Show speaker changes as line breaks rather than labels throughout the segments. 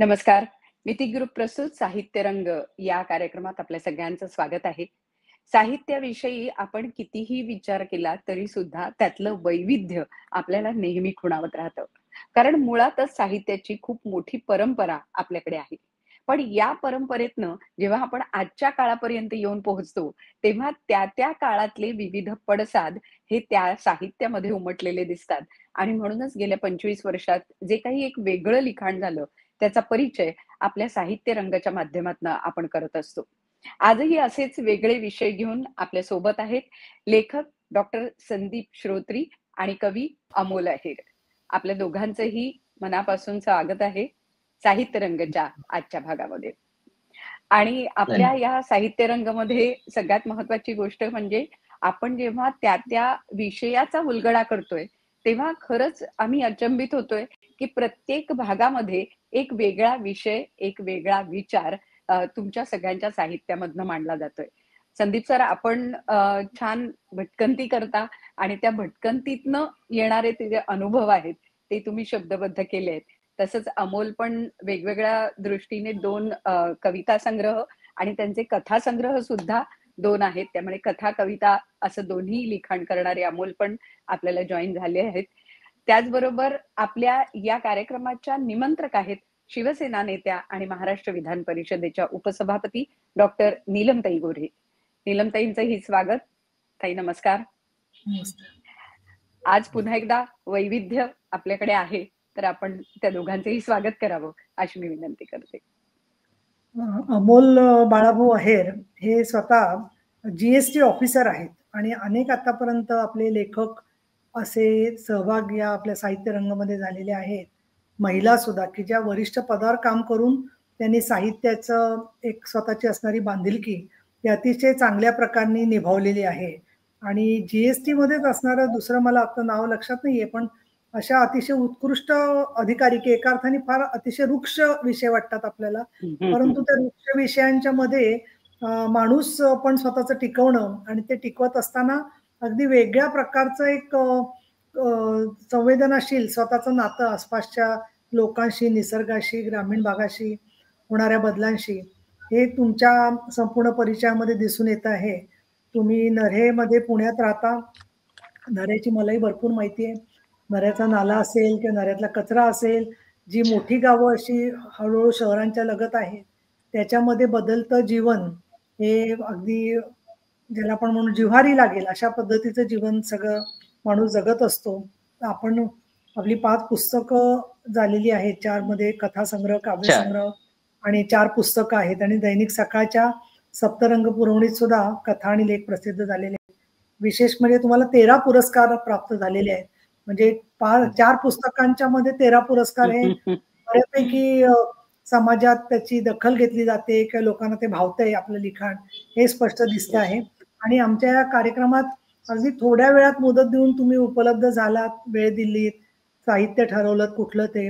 नमस्कार. मिती ग्रुप प्रस्तुत साहित्य रंग या कार्यक्रमात आपल्या सगळ्यांचं स्वागत आहे. साहित्याविषयी आपण कितीही विचार केला तरी सुद्धा त्यातलं वैविध्य आपल्याला नेहमी खुणावत राहतं. कारण मुळातच साहित्याची खूप मोठी परंपरा आपल्याकडे आहे. पण या परंपरेतनं जेव्हा आपण आजच्या काळापर्यंत येऊन पोहोचतो, तेव्हा त्या काळातले विविध पडसाद हे त्या साहित्यामध्ये उमटलेले दिसतात आणि म्हणूनच गेल्या 25 वर्षात जे काही एक वेगळं लिखाण झालं, त्याचा परिचय आपल्या साहित्य रंगाच्या माध्यमातून आपण करत असतो. आजही असेच वेगळे विषय घेऊन आपल्या सोबत आहेत लेखक डॉक्टर संदीप श्रोत्री आणि कवी अमोल अहेर. आपल्या दोघांचंही मनापासून स्वागत आहे साहित्य रंगाच्या आजच्या भागामध्ये. आणि आपल्या या साहित्य रंगामध्ये सगळ्यात महत्वाची गोष्ट म्हणजे आपण जेव्हा त्या विषयाचा उलगडा करतोय, तेव्हा खरंच आम्ही अचंबित होतोय, की प्रत्येक भागामध्ये एक वेगळा विषय, एक वेगळा विचार तुमच्या सगळ्यांच्या साहित्यामधनं मांडला जातोय. संदीप सर, आपण छान भटकंती करता आणि त्या भटकंतीतनं येणारे ते जे अनुभव आहेत, ते तुम्ही शब्दबद्ध केले आहेत. तसंच अमोल पण वेगवेगळ्या दृष्टीने 2 कविता संग्रह आणि त्यांचे कथा संग्रह सुद्धा 2 आहेत. त्यामुळे कथा, कविता असं दोन्ही लिखाण करणारे अमोल पण आपल्याला जॉइन झाले आहेत. त्याचबरोबर आपल्या या कार्यक्रमाच्या निमंत्रक आहेत शिवसेना नेत्या आणि महाराष्ट्र विधान परिषदेच्या उपसभापती डॉक्टर नीलमताई गोऱ्हे. नीलमताईंचंही स्वागत. ताई नमस्कार. आज पुन्हा एकदा वैविध्य आपल्याकडे आहे, तर आपण त्या दोघांचेही स्वागत करावं अशी मी विनंती करते.
अमोल बाळाभाऊ अहेर हे स्वतः GST ऑफिसर आहेत आणि अनेक आतापर्यंत आपले लेखक असे सहभाग या आपल्या साहित्य रंगामध्ये झालेले आहेत. महिला सुद्धा की ज्या वरिष्ठ पदावर काम करून त्यांनी साहित्याचं एक स्वतःची असणारी बांधिलकी ती अतिशय चांगल्या प्रकारे निभावलेली आहे. आणि GST मध्येच असणारं दुसरं मला आता नाव लक्षात नाहीये, पण अशा अतिशय उत्कृष्ट अधिकारी की एका अर्थाने फार अतिशय वृक्ष विषय वाटतात आपल्याला, परंतु त्या वृक्ष विषयांच्या मध्ये माणूस पण स्वतःचं टिकवणं आणि ते टिकवत असताना अगदी वेगळ्या प्रकारचं एक संवेदनाशील स्वतःचं नातं आसपासच्या लोकांशी, निसर्गाशी, ग्रामीण भागाशी होणाऱ्या बदलांशी हे तुमच्या संपूर्ण परिचयामध्ये दिसून येत आहे. तुम्ही नऱ्हेमध्ये पुण्यात राहता. नऱ्ह्याची मलाही भरपूर माहिती आहे. नऱ्ह्याचा नाला असेल किंवा नऱ्ह्यातला कचरा असेल, जी मोठी गावं अशी हळूहळू शहरांच्या लगत आहेत, त्याच्यामध्ये बदलतं जीवन हे अगदी ज्याला आपण म्हणू जिव्हारी लागेल अशा पद्धतीचं जीवन सगळं माणूस जगत असतो. आपण आपली 5 पुस्तकं झालेली आहेत. 4 मध्ये कथासंग्रह, काव्यसंग्रह आणि 4 पुस्तकं आहेत आणि दैनिक सकाळच्या सप्तरंग पुरवणीत सुद्धा कथा आणि लेख प्रसिद्ध झालेले आहेत. विशेष म्हणजे तुम्हाला 13 पुरस्कार प्राप्त झालेले आहेत. म्हणजे 4 पुस्तकांच्या मध्ये 13 पुरस्कार हे बऱ्यापैकी समाजात त्याची दखल घेतली जाते किंवा लोकांना ते भावतंय आपलं लिखाण हे स्पष्ट दिसतं आहे. आणि आमच्या या कार्यक्रमात अगदी थोड्या वेळात मुदत देऊन तुम्ही उपलब्ध झालात, वेळ दिलीत, साहित्य ठरवलं कुठलं ते,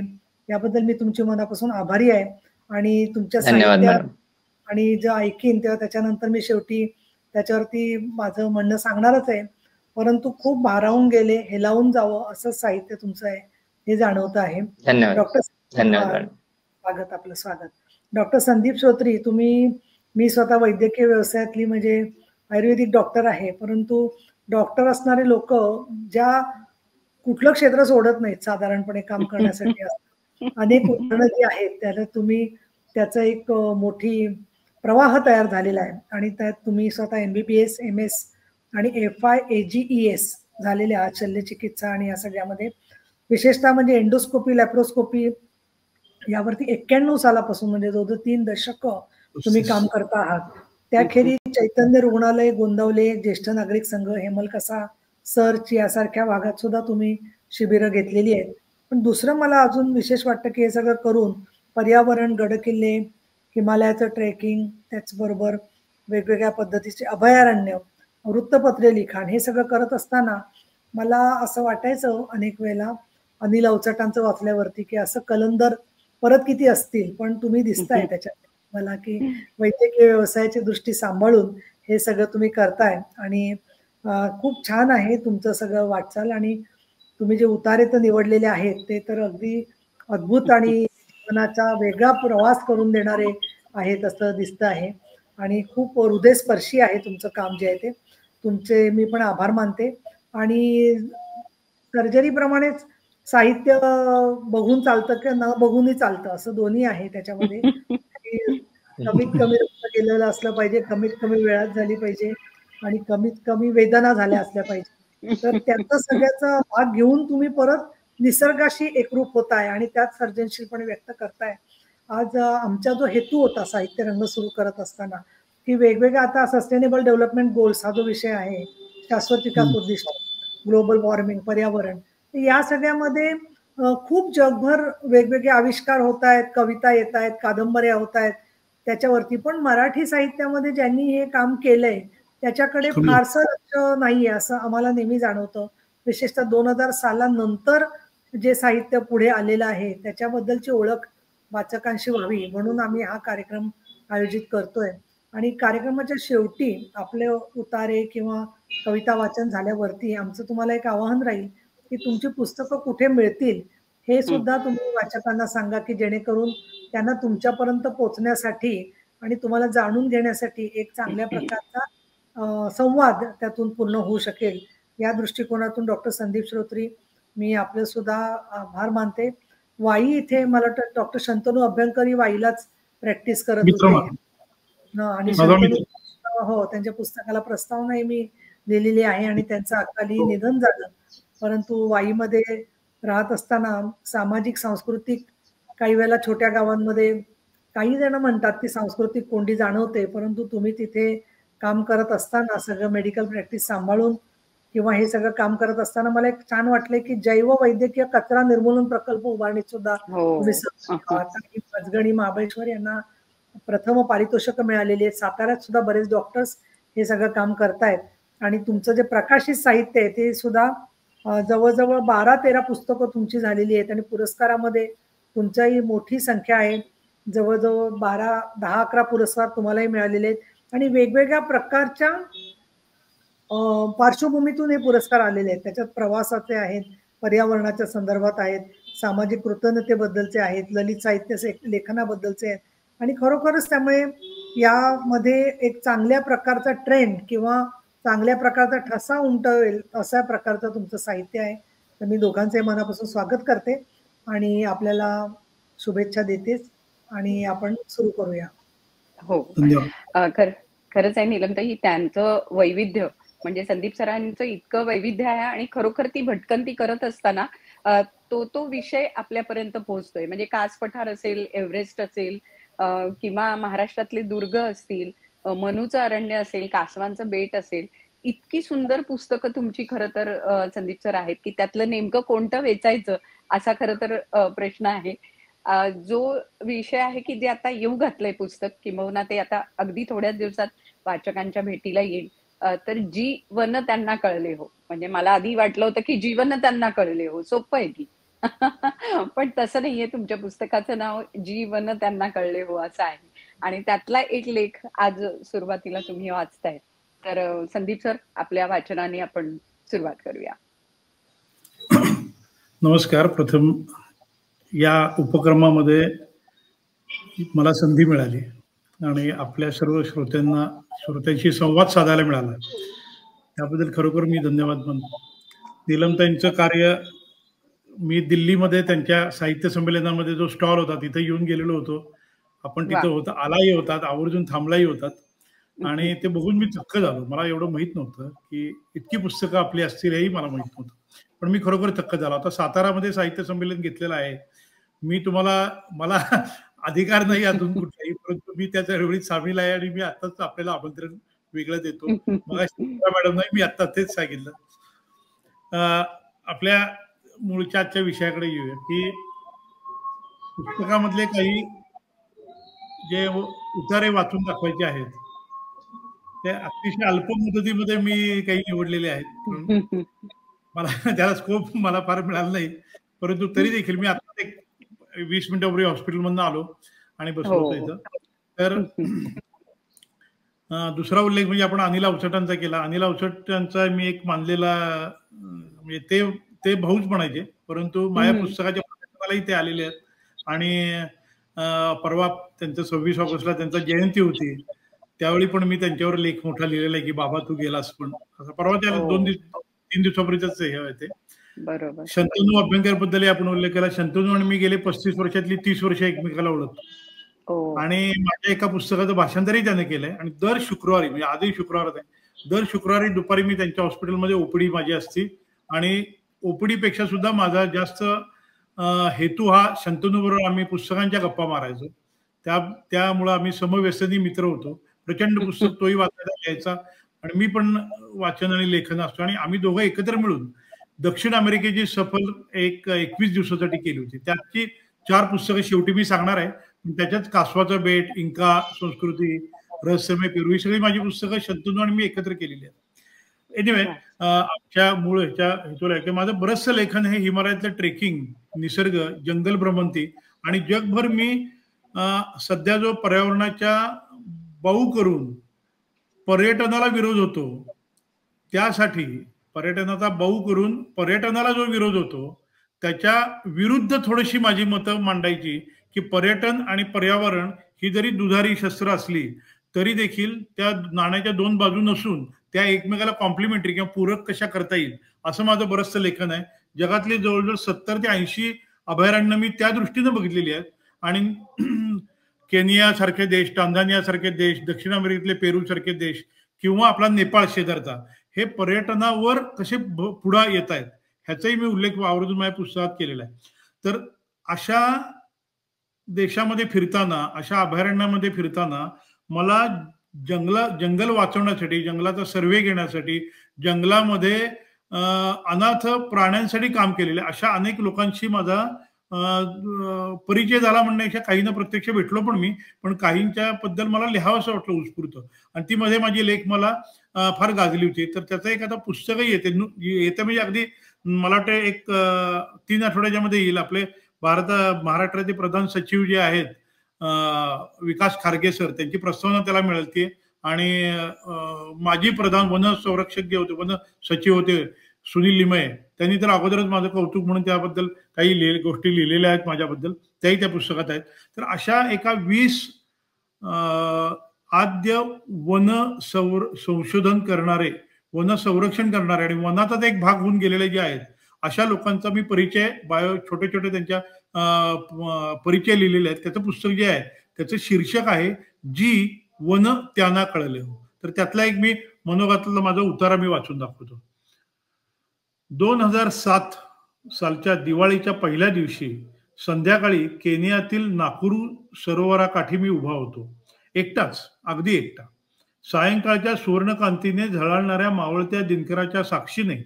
याबद्दल मी तुमची मनापासून आभारी आहे. आणि तुमच्या साहित्यात आणि जे ऐकीन तेव्हा त्याच्यानंतर मी शेवटी त्याच्यावरती माझं म्हणणं सांगणारच आहे. परंतु खूप भारावून गेले, हेलावून जावं असं साहित्य तुमचं आहे हे जाणवतं आहे. डॉक्टर स्वागत, आपलं स्वागत. डॉक्टर संदीप श्रोत्री, मी स्वतः वैद्यकीय व्यवसायातली म्हणजे आयुर्वेदिक डॉक्टर आहे, परंतु डॉक्टर असणारे लोक ज्या कुठलं क्षेत्र सोडत नाहीत साधारणपणे काम करण्यासाठी अनेक उदाहरणं जी आहेत त्याला तुम्ही त्याचं एक मोठी प्रवाह तयार झालेला आहे आणि त्यात तुम्ही स्वतः MBBS, MS आणि FIAGES झालेले आहात शल्यचिकित्सा आणि या सगळ्यामध्ये. विशेषतः म्हणजे एंडोस्कोपी, लॅप्रोस्कोपी यावरती 91 सालापासून म्हणजे जवळजवळ 3 दशक तुम्ही काम करता आहात. त्याखेरीज चैतन्य रुग्णालय, गोंदवले, ज्येष्ठ नागरिक संघ, हेमलकसा, सर्च यासारख्या भागात सुद्धा तुम्ही शिबिरं घेतलेली आहेत. पण दुसरं मला अजून विशेष वाटतं की हे सगळं करून पर्यावरण, गडकिल्ले, हिमालयाचं ट्रेकिंग, त्याचबरोबर वेगवेगळ्या पद्धतीचे अभयारण्य, वृत्तपत्रे लिखाण हे सगळं करत असताना मला असं वाटायचं अनेक वेळेला अनिल अवचटांचं वाचल्यावरती की असं कलंदर परत किती असतील, पण तुम्ही दिसताय त्याच्यात मला की वैद्यकीय व्यवसायाची दृष्टी सांभाळून हे सगळं तुम्ही करताय आणि खूप छान आहे तुमचं सगळं वाटचाल. आणि तुम्ही जे उतारे तर निवडलेले आहेत ते तर अगदी अद्भुत आणि जीवनाचा वेगळा प्रवास करून देणारे आहेत असं दिसतं आहे आणि खूप हृदयस्पर्शी आहे तुमचं काम जे आहे ते. तुमचे मी पण आभार मानते आणि सर्जरीप्रमाणेच साहित्य बघून चालतं की न बघूनही चालतं असं दोन्ही आहे त्याच्यामध्ये. की कमीत कमी रक्त गेलेलं असलं पाहिजे, कमीत कमी वेळात झाली पाहिजे आणि कमीत कमी वेदना झाल्या असल्या पाहिजे. तर त्याचा सगळ्याचा भाग घेऊन तुम्ही परत निसर्गाशी एकरूप होताय आणि त्यात सर्जनशीलपणे व्यक्त करताय. आज आमचा जो हेतू होता साहित्य रंग सुरू करत असताना, की वेगवेगळ्या आता सस्टेनेबल डेव्हलपमेंट गोल्स हा जो विषय आहे, शाश्वत विकास उद्दिष्ट, ग्लोबल वॉर्मिंग, पर्यावरण. या सगळ्यामध्ये खूप जगभर वेगवेगळे आविष्कार होत आहेत, कविता येत आहेत, कादंबऱ्या होत आहेत. त्याच्यावरती पण मराठी साहित्यामध्ये ज्यांनी हे काम केलंय, त्याच्याकडे फारसं लक्ष नाहीये असं आम्हाला नेहमी जाणवतं. विशेषतः 2000 सालानंतर जे साहित्य पुढे आलेलं आहे, त्याच्याबद्दलची ओळख वाचकांशी व्हावी म्हणून आम्ही हा कार्यक्रम आयोजित करतोय. आणि कार्यक्रमाच्या शेवटी आपले उतारे किंवा कविता वाचन झाल्यावरती आमचं तुम्हाला एक आवाहन राहील, की तुमची पुस्तकं कुठे मिळतील, हे सुद्धा तुम्ही वाचकांना सांगा, की जेणेकरून त्यांना तुमच्यापर्यंत पोहोचण्यासाठी आणि तुम्हाला जाणून घेण्यासाठी एक चांगल्या प्रकारचा संवाद त्यातून पूर्ण होऊ शकेल. या दृष्टिकोनातून डॉक्टर संदीप श्रोत्री मी आपले सुद्धा आभार मानते. वाई इथे मला वाटतं डॉक्टर शंतनू अभ्यंकर वाईलाच प्रॅक्टिस करत होते. आणि शंतनू हो, त्यांच्या पुस्तकाला प्रस्तावनाही मी लिहिलेली आहे आणि त्यांचं अकाली निधन झालं. परंतु वाईमध्ये राहत असताना सामाजिक सांस्कृतिक काही वेळेला छोट्या गावांमध्ये काही जण म्हणतात की सांस्कृतिक कोंडी जाणवते, परंतु तुम्ही तिथे काम करत असताना सगळं मेडिकल प्रॅक्टिस सांभाळून किंवा हे सगळं काम करत असताना मला एक छान वाटलंय की जैव वैद्यकीय कचरा निर्मूलन प्रकल्प उभारणीत सुद्धा तुम्ही पचगणी महाबळेश्वर यांना प्रथम पारितोषिक मिळालेली आहेत. साताऱ्यात सुद्धा बरेच डॉक्टर्स हे सगळं काम करतायत आणि तुमचं जे प्रकाशित साहित्य आहे ते सुद्धा जवळजवळ 12-13 पुस्तकं तुमची झालेली आहेत आणि पुरस्कारामध्ये तुमच्याही मोठी संख्या आहे. जवळजवळ 10-11 पुरस्कार तुम्हालाही मिळालेले आहेत आणि वेगवेगळ्या प्रकारच्या पार्श्वभूमीतून हे पुरस्कार आलेले आहेत. त्याच्यात प्रवासाचे आहेत, पर्यावरणाच्या संदर्भात आहेत, सामाजिक कृतज्ञतेबद्दलचे आहेत, ललित साहित्य लेखनाबद्दलचे आहेत आणि खरोखरच त्यामुळे यामध्ये एक चांगल्या प्रकारचा ट्रेंड किंवा चांगल्या प्रकारचा ठसा उमटवेल अशा प्रकारचं तुमचं साहित्य आहे. तर मी दोघांचे मनापासून स्वागत करते आणि आपल्याला शुभेच्छा देतेच आणि आपण सुरू करूया.
हो, खरंच आहे नीलमताई, त्यांचं वैविध्य म्हणजे संदीप सरांचं इतकं वैविध्य आहे आणि खरोखर ती भटकंती करत असताना तो विषय आपल्यापर्यंत पोहोचतोय. म्हणजे कास पठार असेल, एव्हरेस्ट असेल किंवा महाराष्ट्रातले दुर्ग असतील, मनूचं अरण्य असेल, कासवांचं बेट असेल, इतकी सुंदर पुस्तकं तुमची खरं तर संदीप सर आहेत की त्यातलं नेमकं कोणतं वेचायचं असा खरं तर प्रश्न आहे. जो विषय आहे की जे आता येऊ घातलंय पुस्तक, किंबहुना ते आता अगदी थोड्याच दिवसात वाचकांच्या भेटीला येईल. तर जीवन त्यांना कळले हो, म्हणजे मला आधी वाटलं होतं की जीवन त्यांना कळले हो, सोपं आहे की पण तसं नाहीये. तुमच्या पुस्तकाचं नाव जीवन त्यांना कळले हो असं आहे आणि त्यातला एक लेख आज सुरुवातीला तुम्ही वाचताय. तर संदीप सर, आपल्या वाचनाने आपण सुरुवात करूया.
नमस्कार. प्रथम या उपक्रमामध्ये मला संधी मिळाली आणि आपल्या सर्व श्रोत्यांशी संवाद साधायला मिळाला, त्याबद्दल खरोखर मी धन्यवाद मानतो. नीलमताईंचं कार्य, मी दिल्लीमध्ये त्यांच्या साहित्य संमेलनामध्ये जो स्टॉल होता तिथे येऊन गेलेलो होतो. आपण तिथं होता, आलाही होतात, आवर्जून थांबलाही होतात आणि ते बघून मी थक्क झालो. मला एवढं माहित नव्हतं की इतकी पुस्तकं आपली असतील, हेही मला माहित नव्हतं, पण मी खरोखर थक्क झालो. आता सातारामध्ये साहित्य संमेलन घेतलेलं आहे. मी मला अधिकार नाही अजून कुठलाही, परंतु मी त्याच्या वेळी सामील आहे आणि मी आताच आपल्याला आमंत्रण वेगळं देतो. मॅडम नाही, मी आता तेच सांगितलं. आपल्या मूळच्या आजच्या विषयाकडे येऊया की पुस्तकामधले काही जे उतारे वाचून दाखवायचे आहेत ते अतिशय अल्प मुदतीमध्ये मी काही निवडलेले आहेत. मला त्याला स्कोप मला फार मिळाला नाही, परंतु तरी देखील मी आता एक 20 मिनिटापूर्वी हॉस्पिटलमधून आलो आणि बसलो होतो इथं. तर दुसरा उल्लेख म्हणजे आपण अनिल अवचटांचा केला. अनिल अवचटांचा मी एक मानलेला, म्हणजे ते भाऊच म्हणायचे, परंतु माझ्या पुस्तकाच्या प्रकाशनालाही ते आलेले आहेत आणि परवा त्यांचं 26 ऑगस्टला त्यांचा जयंती होती, त्यावेळी पण मी त्यांच्यावर लेख मोठा लिहिलेला आहे की बाबा तू गेलास पण. असं परवा त्याला 3 दिवसापूर्वीच हे होते.
बरोबर.
शंतनू अभ्यंकर बद्दल आपण उल्लेख केला. शंतनू आणि मी गेले 35 वर्षातली 30 वर्ष एकमेकाला ओळखतो आणि माझ्या एका पुस्तकाचं भाषांतरही त्याने केलंय. आणि दर शुक्रवारी, म्हणजे आजही शुक्रवार आहे, दर शुक्रवारी दुपारी मी त्यांच्या हॉस्पिटलमध्ये ओपीडी माझी असती आणि ओपीडी पेक्षा सुद्धा माझा जास्त हेतू हा शंतनू बरोबर आम्ही पुस्तकांच्या गप्पा मारायचो. त्यामुळे आम्ही समव्यसनी मित्र होतो. प्रचंड पुस्तक तोही वाचायला घ्यायचा आणि मी पण वाचन आणि लेखन असतो आणि आम्ही दोघं एकत्र मिळून दक्षिण अमेरिकेची सफर 21 दिवसासाठी केली होती. त्याची 4 पुस्तकं शेवटी मी सांगणार आहे. त्याच्यात कासवाचं बेट, इंका संस्कृती, रहस्यमय पेरू ही सगळी माझी पुस्तकं शंतनू आणि मी एकत्र केलेली आहेत. एनिवे, आमच्या मूळ हेतूला की माझं बरंचसं लेखन हे हिमालयातलं ट्रेकिंग, निसर्ग, जंगल भ्रमंती आणि जगभर मी सध्या जो पर्यावरणाच्या बाऊ करून पर्यटनाला विरोध होतो, त्यासाठी पर्यटनाचा बाऊ करून पर्यटनाला जो विरोध होतो त्याच्या विरुद्ध थोडीशी माझी मतं मांडायची की पर्यटन आणि पर्यावरण ही जरी दुधारी शस्त्र असली तरी देखील त्या नाण्याच्या 2 बाजू नसून त्या एकमेकाला कॉम्प्लिमेंटरी किंवा पूरक कशा करता येईल असं माझं बरंचसं लेखन आहे. जगातली जवळजवळ 70 ते 80 अभयारण्य मी त्या दृष्टीनं बघितलेली आहेत आणि केनिया सारखे देश, टांझानिया सारखे देश, दक्षिण अमेरिकेतले पेरू सारखे देश किंवा आपला नेपाळ शेजारचा हे पर्यटनावर कसे पुढे येत आहेत ह्याचाही मी उल्लेख आवर्जून माझ्या पुस्तकात केलेला आहे. तर अशा देशामध्ये फिरताना, अशा अभयारण्यामध्ये फिरताना मला जंगल वाचवण्यासाठी, जंगलाचा सर्वे घेण्यासाठी, जंगलामध्ये अनाथ प्राण्यांसाठी काम केलेले अशा अनेक लोकांशी माझा परिचय झाला म्हणण्यापेक्षा काहींना प्रत्यक्ष भेटलो पण मी, पण काहींच्या बद्दल मला लिहावंसं वाटलं उत्स्फूर्त आणि ती मध्ये माझी लेख मला फार गाजली होती. तर त्याचं एक आता पुस्तकही येतं म्हणजे अगदी मला वाटतं 3 आठवड्याच्या मध्ये येईल. आपले महाराष्ट्राचे प्रधान सचिव जे आहेत विकास खारगे सर, त्यांची प्रस्तावना त्याला मिळाली आणि माजी प्रधान वन संरक्षक जे होते, वन सचिव होते सुनील लिमये, त्यांनी तर अगोदरच माझं कौतुक म्हणून त्याबद्दल काही गोष्टी लिहिलेल्या आहेत माझ्याबद्दल, त्याही त्या पुस्तकात आहेत. तर अशा एका 20 आद्य वन संशोधन करणारे, वन संरक्षण करणारे आणि वनाचाच एक भाग होऊन गेलेले जे आहेत अशा लोकांचा मी परिचय छोटे छोटे त्यांच्या परिचय लिहिलेले आहेत. त्याचं पुस्तक जे आहे त्याचं शीर्षक आहे जी वन त्यांना कळले हो. तर त्यातला एक मी मनोगतातला माझा उतारा मी वाचून दाखवतो. 2007 सालच्या दिवाळीच्या पहिल्या दिवशी संध्याकाळी केनियातील नाकुरू सरोवराकाठी मी उभा होतो, एकटाच, अगदी एकटा. सायंकाळच्या सुवर्णकांतीने झळाळणाऱ्या मावळत्या दिनकराच्या साक्षीने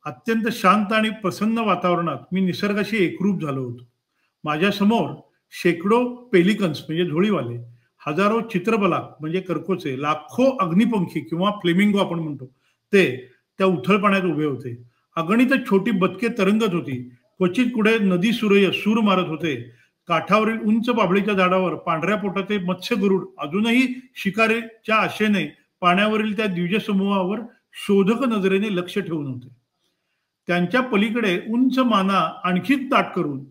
अत्यंत शांत आणि प्रसन्न वातावरणात मी निसर्गाशी एकरूप झालो होतो. माझ्या समोर शेकडो पेलिकन्स म्हणजे झोळीवाले, हजारो चित्रबलाक म्हणजे करकोचे, लाखो अग्निपंखी किंवा फ्लेमिंगो आपण म्हणतो ते त्या उथळ पाण्यात उभे होते. अगणित छोटी बदके तरंगत होती. क्वचित कुठे नदी सूर्य सूर मारत होते. काठावरील उंच बाभळीच्या झाडावर पांढऱ्या पोटाचे मत्स्य गरुड अजूनही शिकारीच्या आशेने पाण्यावरील त्या द्विजसमूहावर शोधक नजरेने लक्ष ठेवून होते. त्यांच्या पलीकडे उंच माना आणखीच ताट करून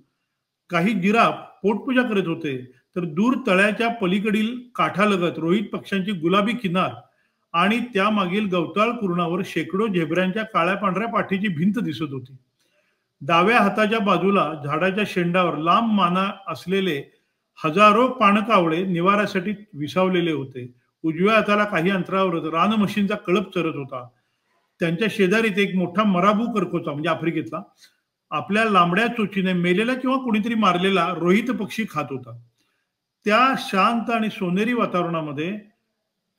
काही जिराफ पोटपूजा करत होते. तर दूर तळ्याच्या पलीकडील काठालगत रोहित पक्ष्यांची गुलाबी किनार आणि त्यामागील गवताळ कुरणावर शेकडो झेब्र्यांच्या काळ्या पांढऱ्या पाठीची भिंत दिसत होती. डाव्या हाताच्या बाजूला झाडाच्या शेंडावर लांब माना असलेले हजारो पाणकावळे निवाऱ्यासाठी विसावलेले होते. उजव्या हाताला काही अंतरावर रानमशींचा कळप चरत होता. त्यांच्या शेजारीत एक मोठा मराबू करकोचा म्हणजे आफ्रिकेतला आपल्या लांबड्या चोचीने मेलेला किंवा कोणीतरी मारलेला रोहित पक्षी खात होता. त्या शांत आणि सोनेरी वातावरणामध्ये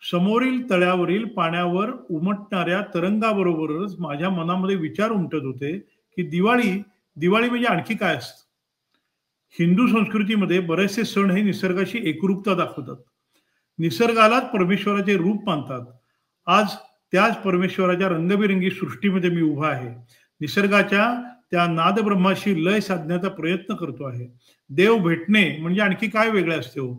समोरील तळ्यावरील पाण्यावर उमटणाऱ्या तरंगाबरोबरच माझ्या मनामध्ये विचार उमटत होते की दिवाळी म्हणजे आणखी काय असतं. हिंदू संस्कृतीमध्ये बरेचसे सण हे निसर्गाशी एकरूपता दाखवतात, निसर्गालाच परमेश्वराचे रूप मानतात. आज त्याच परमेश्वराच्या रंगबिरंगी सृष्टीमध्ये मी उभा आहे. निसर्गाच्या त्या नादब्रह्माशी लय साधण्याचा प्रयत्न करतो आहे. देव भेटणे म्हणजे आणखी काय वेगळे असते हो.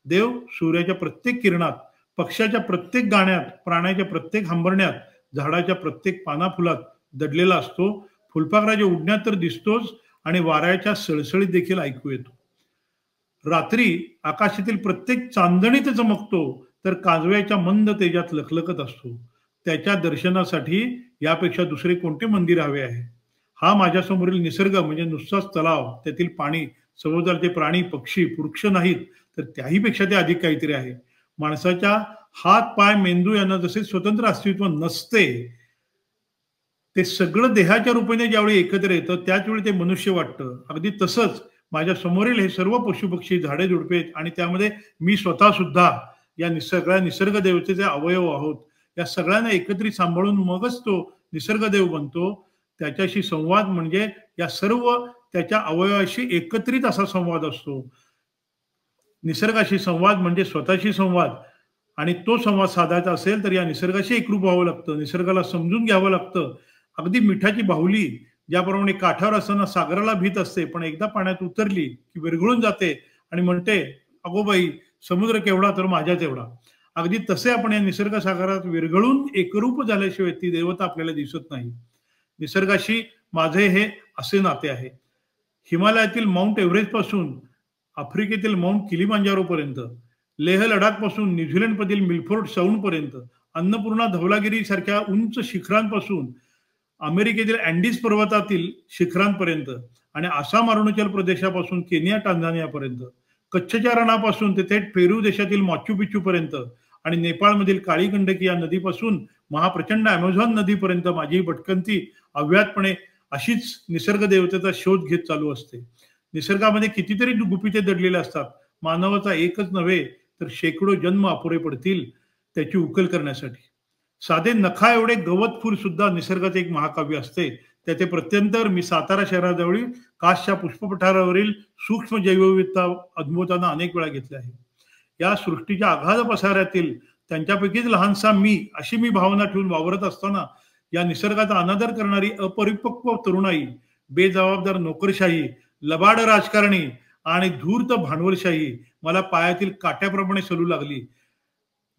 देव सूर्याच्या प्रत्येक किरणात, पक्ष्याच्या प्रत्येक गाण्यात, प्राण्याच्या प्रत्येक हंबरण्यात, झाडाच्या प्रत्येक पानाफुलात दडलेला असतो. फुलपाखराच्या उडण्यात तर दिसतोच आणि वाऱ्याच्या सळसळीत देखील ऐकू येतो. रात्री आकाशातील प्रत्येक चांदणीत चमकतो, तर काजव्याच्या मंद तेजात लखलखत असतो. त्याच्या दर्शनासाठी यापेक्षा दुसरे कोणते मंदिर हवे आहे? हा माझ्यासमोरील निसर्ग म्हणजे नुसताच तलाव, त्यातील पाणी, समुद्राचे प्राणी, पक्षी, वृक्ष नाहीत, तर त्याहीपेक्षा ते अधिक काहीतरी आहे. माणसाच्या हात, पाय, मेंदू यांना जसे स्वतंत्र अस्तित्व नसते, ते सगळं देहाच्या रूपाने ज्यावेळी एकत्र येतं त्याचवेळी ते मनुष्य वाटतं. अगदी तसंच माझ्या समोरील हे सर्व पशुपक्षी, झाडे झुडपे आणि त्यामध्ये मी स्वतः सुद्धा या सगळ्या निसर्ग देवतेचे अवयव आहोत. या सगळ्यांना एकत्रित सांभाळून मगच तो निसर्ग देव बनतो. त्याच्याशी संवाद म्हणजे या सर्व त्याच्या अवयवाशी एकत्रित असा संवाद असतो. निसर्गाशी संवाद म्हणजे स्वतःशी संवाद, आणि तो संवाद साधायचा असेल तर या निसर्गाशी एकरूप व्हावं लागतं. निसर्गाला समजून घ्यावं लागतं. अगदी मिठाची बाहुली ज्याप्रमाणे काठावर असताना सागराला भीत असते, पण एकदा पाण्यात उतरली की विरघळून जाते आणि म्हणते, अगो बाई, समुद्र केवढा तर माझ्याच एवढा. अगदी तसे आपण या निसर्ग सागरात विरघळून एकरूप झाल्याशिवाय ती देवता आपल्याला दिसत नाही. निसर्गाशी माझे हे असे नाते आहे. हिमालयातील माउंट एव्हरेस्ट पासून आफ्रिकेतील माउंट किलिमांजारो पर्यंत, लेह लडाख पासून न्यूझीलंडमधील मिल्फोर्ड साऊंड पर्यंत, अन्नपूर्णा धवलागिरी सारख्या उंच शिखरांपासून अमेरिकेतील अँडीज पर्वतातील शिखरांपर्यंत आणि आसाम अरुणाचल प्रदेशापासून केनिया टांझानियापर्यंत, कच्छच्या रणापासून ते थेट पेरू देशातील माचू पिच्चू पर्यंत आणि नेपाळमधील काळी गंडकी या नदीपासून महाप्रचंड अमेझॉन नदीपर्यंत माझी भटकंती अव्याहतपणे अशीच निसर्ग देवतेचा शोध घेत चालू असते. निसर्गामध्ये कितीतरी गुपिते दडलेले असतात. मानवाचा एकच नव्हे तर शेकडो जन्म अपुरे पडतील त्याची उकल करण्यासाठी. साधे नखा एवढे गवत फूल सुद्धा निसर्गाचे एक महाकाव्य असते. त्याचे प्रत्यंतर मी सातारा शहराजवळील कासच्या पुष्पपठारावरील सूक्ष्म जैवविविधता अनुभवताना अनेक वेळा घेतले आहे. या सृष्टीच्या अगाध पसाऱ्यातील त्यांच्यापैकीच लहानसा मी, अशी मी भावना ठेवून वावरत असताना या निसर्गाचा अनादर करणारी अपरिपक्व तरुणाई, बेजबाबदार नोकरशाही, लबाड राजकारणी आणि धूर्त भांडवलशाही मला पायातील काट्याप्रमाणे सलू लागली.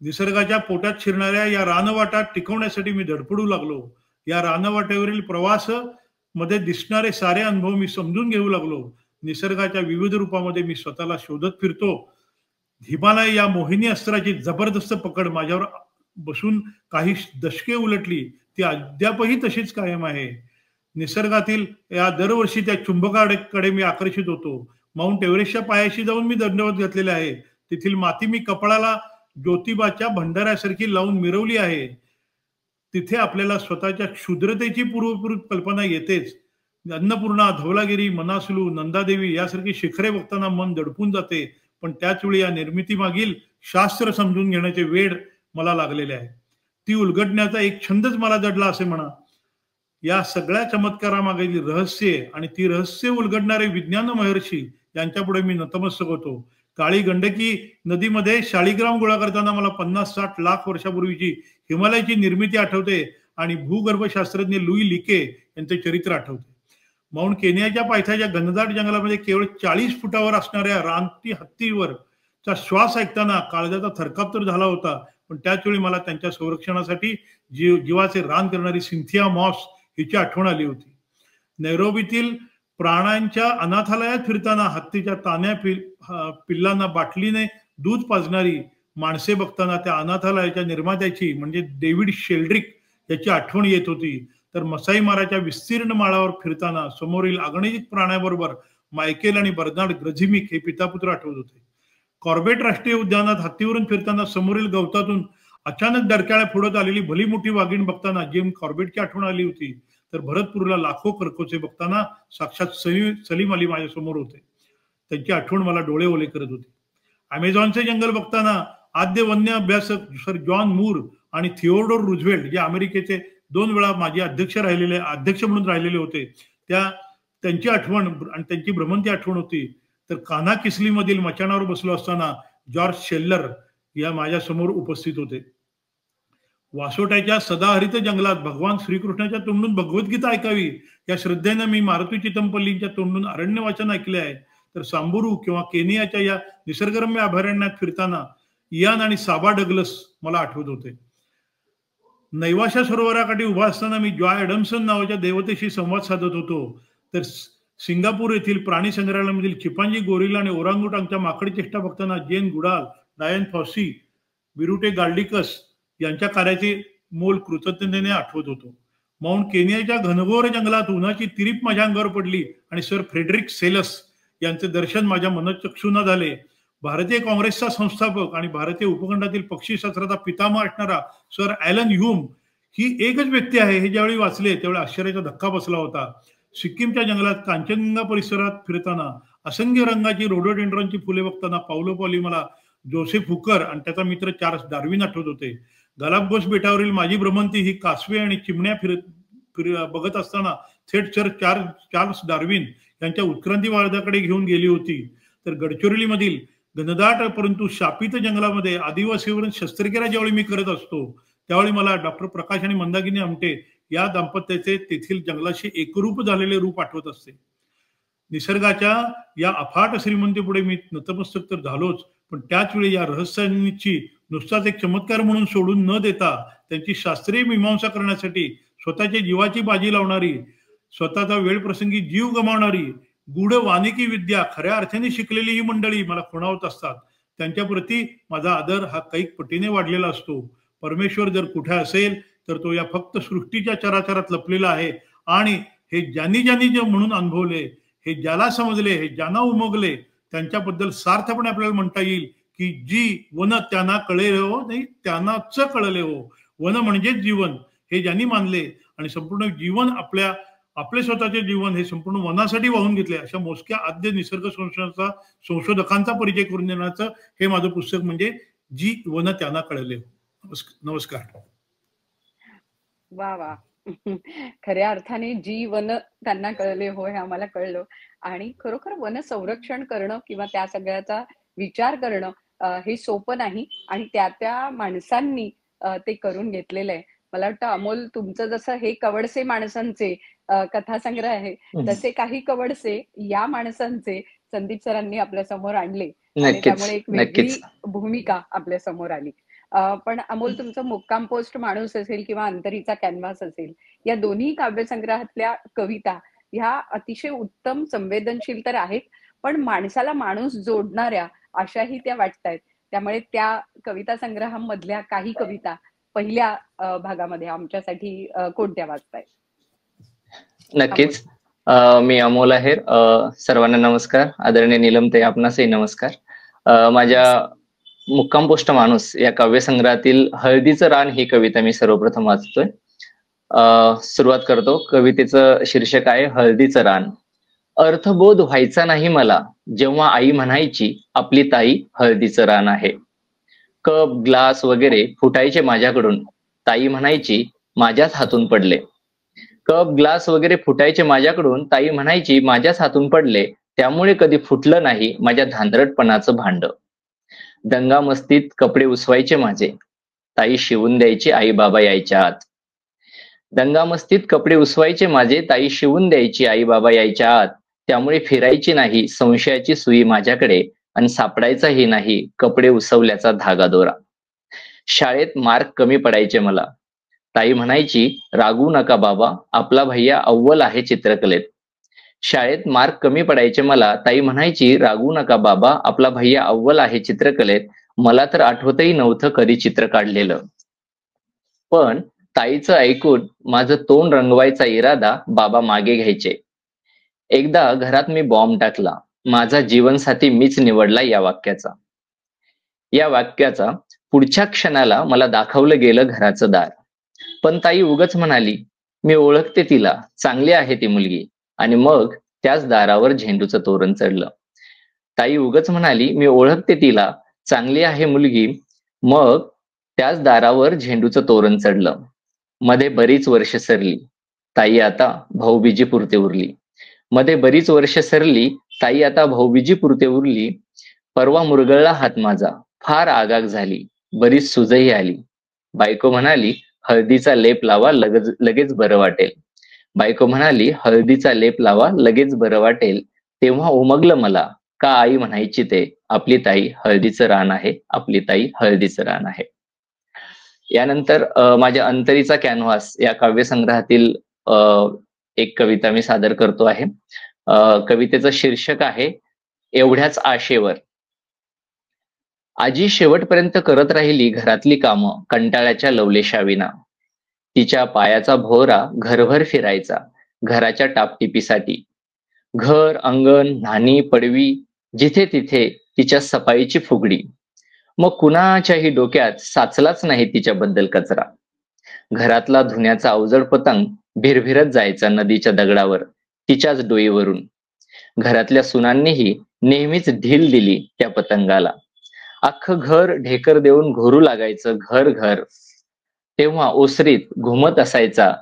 निसर्गाच्या पोटात शिरणाऱ्या या रानवाटात टिकवण्यासाठी मी धडपडू लागलो. या रानवाटेवरील प्रवास मध्ये दिसणारे सारे अनुभव मी समजून घेऊ लागलो. निसर्गाच्या विविध रूपामध्ये मी स्वतःला शोधत फिरतो. हिमालय या मोहिनी अस्त्राची जबरदस्त पकड माझ्यावर बसून काही दशके उलटली, ती अद्यापही तशीच कायम आहे. निसर्गातील या दरवर्षी त्या चुंबकाकडे मी आकर्षित होतो. माउंट एव्हरेस्टच्या पायाशी जाऊन मी दंडवत घातलेले आहे. तेथील माती मी कपाळाला ज्योतिबाच्या भंडाऱ्यासारखी लावून मिरवली आहे. तिथे आपल्याला स्वतःच्या क्षुद्रतेची पूर्वपूर्व कल्पना येतेच. अन्नपूर्णा, धवलागिरी, मनासलू, नंदादेवी यासारखी शिखरे बघताना मन दडपून जाते. पण त्याच वेळी या निर्मिती मागील शास्त्र समजून घेण्याचे वेड मला लागलेले आहे. ती उलगडण्याचा एक छंदच मला जडला असे म्हणा. या सगळ्या चमत्कारामागील रहस्य आणि ती रहस्य उलगडणारे विज्ञान महर्षी यांच्यापुढे मी नतमस्तक होतो. काळी गंडकी नदीमध्ये शाळीग्राम गोळा करताना मला 50-60 लाख वर्षापूर्वीची हिमालयाची निर्मिती आठवते आणि भूगर्भशास्त्रज्ञ लुई लिके यांचे चरित्र आठवते. माउंट केनियाच्या पायथ्याच्या घनदाट जंगलामध्ये केवळ 40 फुटावर असणाऱ्या रानटी हत्तीवरचा श्वास ऐकताना काळजाचा थरकाप तर झाला होता, पण त्याच वेळी मला त्यांच्या संरक्षणासाठी जीवाचे रान करणारी सिंथिया मॉस हिची आठवण आली होती. नैरोबीतील प्राण्यांच्या अनाथालयात फिरताना हत्तीच्या तान्या पिल्लांना बाटलीने दूध पाजणारी माणसे बघताना त्या अनाथालयाच्या निर्मात्याची म्हणजे डेव्हिड शेल्ड्रिक याची आठवण येत होती. तर मसाई माराच्या विस्तीर्ण माळावर फिरताना समोरील अगणित प्राण्याबरोबर मायकेल आणि बर्नार्ड ग्रझिमिक हे पितापुत्र आठवत होते. कॉर्बेट राष्ट्रीय उद्यानात हत्तीवरून फिरताना समोरील गवतातून अचानक डरक्याला फोडत आलेली भली मोठी वाघीण बघताना जिम कॉर्बेटची आठवण आली होती. तर भरतपूरला लाखो करकोचे बघताना साक्षात सलीम अली माझ्या समोर होते. त्यांची आठवण मला डोळे ओले करत होती. अमेझॉनचे जंगल बघताना आद्य वन्य अभ्यासक सर जॉन मूर आणि थिओडोर रुझवेल्ट जे अमेरिकेचे 2 वेळा माझे अध्यक्ष म्हणून राहिलेले होते, त्यांची आठवण आणि त्यांची भ्रमंती आठवण होती. तर कान्हा किसली मधील मचाणावर बसलो असताना जॉर्ज शेल्लर या माझ्या समोर उपस्थित होते. वासोट्याच्या सदाहरित जंगलात भगवान श्रीकृष्णाच्या तोंडून भगवद्गीता ऐकावी या श्रद्धेनं मी मारुती चितमपल्लींच्या तोंडून अरण्य वाचन ऐकले आहे. तर सांबुरू किंवा केनियाच्या या निसर्गरम्य अभयारण्यात फिरताना इयान आणि साबा डगलस मला आठवत होते. नैवाशा सरोवराकाठी उभा असताना मी जॉय एडम्सन नावाच्या देवतेशी संवाद साधत होतो. तर सिंगापूर येथील प्राणी संग्रहालयामधील चिपांजी, गोरिला आणि ओरांगुटांगच्या माकडी चेष्टा बघताना जेन गुडाल, डायन फॉसी, बिरुटे गाल्डिकस यांच्या कार्याचे मोल कृतज्ञतेने आठवत होतो. माउंट केनियाच्या घनघोर जंगलात उन्हाची तिरीप माझ्या अंगावर पडली आणि सर फ्रेडरिक सेलस यांचे दर्शन माझ्या मनचक्षुना झाले. भारतीय काँग्रेसचा संस्थापक आणि भारतीय उपखंडातील पक्षीशास्त्राचा पितामह असणारा सर ॲलन ह्यूम ही एकच व्यक्ती आहे हे ज्यावेळी वाचले त्यावेळी आश्चर्याचा धक्का बसला होता. सिक्कीमच्या जंगलात कांचनगंगा परिसरात फिरताना असंख्य रंगाची रोडोडेंड्रॉनची फुले बघताना पावलो पावली मला जोसेफ हुकर आणि त्याचा मित्र चार्ल्स डार्विन आठवत होते. गालापगोस बेटावरील माझी भ्रमंती ही कासवे आणि चिमण्या बघत असताना थेट सर चार्ल्स डार्विन यांच्या उत्क्रांतीवादाकडे घेऊन गेली होती. तर गडचिरोलीमधील घनदाट परंतु शापित जंगलामध्ये आदिवासीवरून शस्त्रक्रिया ज्यावेळी मी करत असतो त्यावेळी मला डॉक्टर प्रकाश आणि मंदाकिनी आमटे या दाम्पत्याचे तेथील जंगलाशी एकरूप झालेले रूप आठवत असते. निसर्गाच्या या अफाट श्रीमंतीपुढे मी नतमस्तक तर झालोच, पण त्याच वेळी या रहस्यांची नुसताच एक चमत्कार म्हणून सोडून न देता त्यांची शास्त्रीय मीमांसा करण्यासाठी स्वतःच्या जीवाची बाजी लावणारी, स्वतःचा वेळ प्रसंगी जीव गमावणारी, गूढ वानिकी विद्या खऱ्या अर्थाने शिकलेली ही मंडळी मला खुणावत असतात. त्यांच्या प्रती माझा आदर हा कैक पटीने वाढलेला असतो. परमेश्वर जर कुठे असेल तर तो या फक्त सृष्टीच्या चराचरात लपलेला आहे आणि हे ज्यांनी जे म्हणून अनुभवले, हे ज्याला समजले, हे ज्यांना उमगले त्यांच्याबद्दल सार्थपणे आपल्याला म्हणता येईल की जी वन त्यांना कळे हो, नाही त्यांनाच कळले हो. वन म्हणजेच जीवन हे ज्यांनी मानले आणि संपूर्ण जीवन आपले स्वतःचे जीवन हे संपूर्ण वनासाठी वाहून घेतले अशा मोजक्या आद्य निसर्ग संशोधकांचा परिचय करून देण्याचं हे माझं पुस्तक म्हणजे जी वन त्यांना कळले हो. नमस्कार.
वा वा. खऱ्या अर्थाने जी वन त्यांना कळले हो हे आम्हाला कळलं. आणि खरोखर वन संरक्षण करणं किंवा त्या सगळ्याचा विचार करणं हे सोपं नाही आणि त्या माणसांनी ते करून घेतलेलं आहे. मला वाटतं अमोल तुमचं जसं हे कवडसे माणसांचे कथासंग्रह आहे तसे काही कवडसे या माणसांचे संदीप सरांनी आपल्या समोर आणले आणि त्यामुळे एक वेगळी भूमिका आपल्या समोर आली. पण अमोल तुमचं मुक्काम पोस्ट माणूस असेल किंवा अंतरीचा कॅनव्हास असेल या दोन्ही काव्यसंग्रहातल्या कविता ह्या अतिशय उत्तम संवेदनशील तर आहेत पण माणसाला माणूस जोडणाऱ्या अशाही त्या वाटतायत. त्यामुळे त्या कविता संग्रहामधल्या काही कविता पहिल्या भागामध्ये आमच्यासाठी कोणत्या वाचतायत?
नक्कीच. मी अमोल आहेर. सर्वांना नमस्कार. आदरणीय नीलमताई आपणासही नमस्कार. माझ्या मुक्काम पोस्ट माणूस या काव्यसंग्रहातील हळदीचं रान ही कविता मी सर्वप्रथम वाचतोय. सुरुवात करतो. कवितेचं शीर्षक आहे हळदीचं रान. अर्थबोध व्हायचा नाही मला जेव्हा आई म्हणायची आपली ताई हळदीचं रान आहे. कप ग्लास वगैरे फुटायचे माझ्याकडून, ताई म्हणायची माझ्याच हातून पडले. कप ग्लास वगैरे फुटायचे माझ्याकडून, ताई म्हणायची माझ्याच हातून पडले. त्यामुळे कधी फुटलं नाही माझ्या धांदरटपणाचं भांड. दंगा मस्तीत कपडे उसवायचे माझे, ताई शिवून द्यायची आई बाबा यायच्या आत. दंगा मस्तीत कपडे उसवायचे माझे, ताई शिवून द्यायची आई बाबा यायच्या आत. त्यामुळे फिरायची नाही संशयाची सुई माझ्याकडे आणि सापडायचाही नाही कपडे उसवल्याचा धागा दोरा. शाळेत मार्क कमी पडायचे मला, ताई म्हणायची रागू नका बाबा आपला भैया अव्वल आहे चित्रकलेत. शाळेत मार्क कमी पडायचे मला, ताई म्हणायची रागू नका बाबा आपला भैया अव्वल आहे चित्रकलेत. मला तर आठवतही नव्हतं कधी चित्र काढलेलं. पण ताईचं ऐकून माझं तोंड रंगवायचा इरादा बाबा मागे घ्यायचे. एकदा घरात मी बॉम्ब टाकला, माझा जीवनसाथी मीच निवडला या वाक्याचा पुढच्या क्षणाला मला दाखवलं गेलं घराचं दार. पण ताई उगच म्हणाली मी ओळखते तिला, चांगली आहे ती मुलगी. आणि मग त्याच दारावर झेंडूचं तोरण चढलं. ताई उगच म्हणाली मी ओळखते तिला, चांगली आहे मुलगी. मग त्याच दारावर झेंडूचं तोरण चढलं. मध्ये बरीच वर्ष सरली, ताई आता भाऊबीजी पुरते उरली. परवा मुरगळला हात माझा, फार आगाग झाली, बरीच सुजही आली. बायको म्हणाली हळदीचा लेप लावा लगेच बरं वाटेल. तेव्हा उमगलं मला का आई म्हणायची ते आपली ताई हळदीचं रान आहे, आपली ताई हळदीचं रान आहे. यानंतर माझ्या अंतरीचा कॅनव्हास या काव्यसंग्रहातील एक कविता मी सादर करतो आहे. कवितेचं शीर्षक आहे एवढ्याच आशेवर. आजी शेवटपर्यंत करत राहिली घरातली कामं कंटाळ्याच्या लवलेशाविना. तिच्या पायाचा भोवरा घरभर फिरायचा घराच्या टापटिपीसाठी. घर, अंगण, न्हाणी, पडवी, जिथे तिथे तिच्या सफाईची फुगडी. मग कुणाच्याही डोक्यात साचलाच नाही तिच्याबद्दल कचरा. घरातला धुण्याचा अवजड पतंग भिरभिरत जायचा नदीच्या दगडावर तिच्याच डोईवरून. घरातल्या सुनांनीही नेहमीच ढील दिली त्या पतंगाला. अख्खं घर ढेकर देऊन घोरू लागायचं घर घर. तेव्हा ओसरीत घुमत असायचा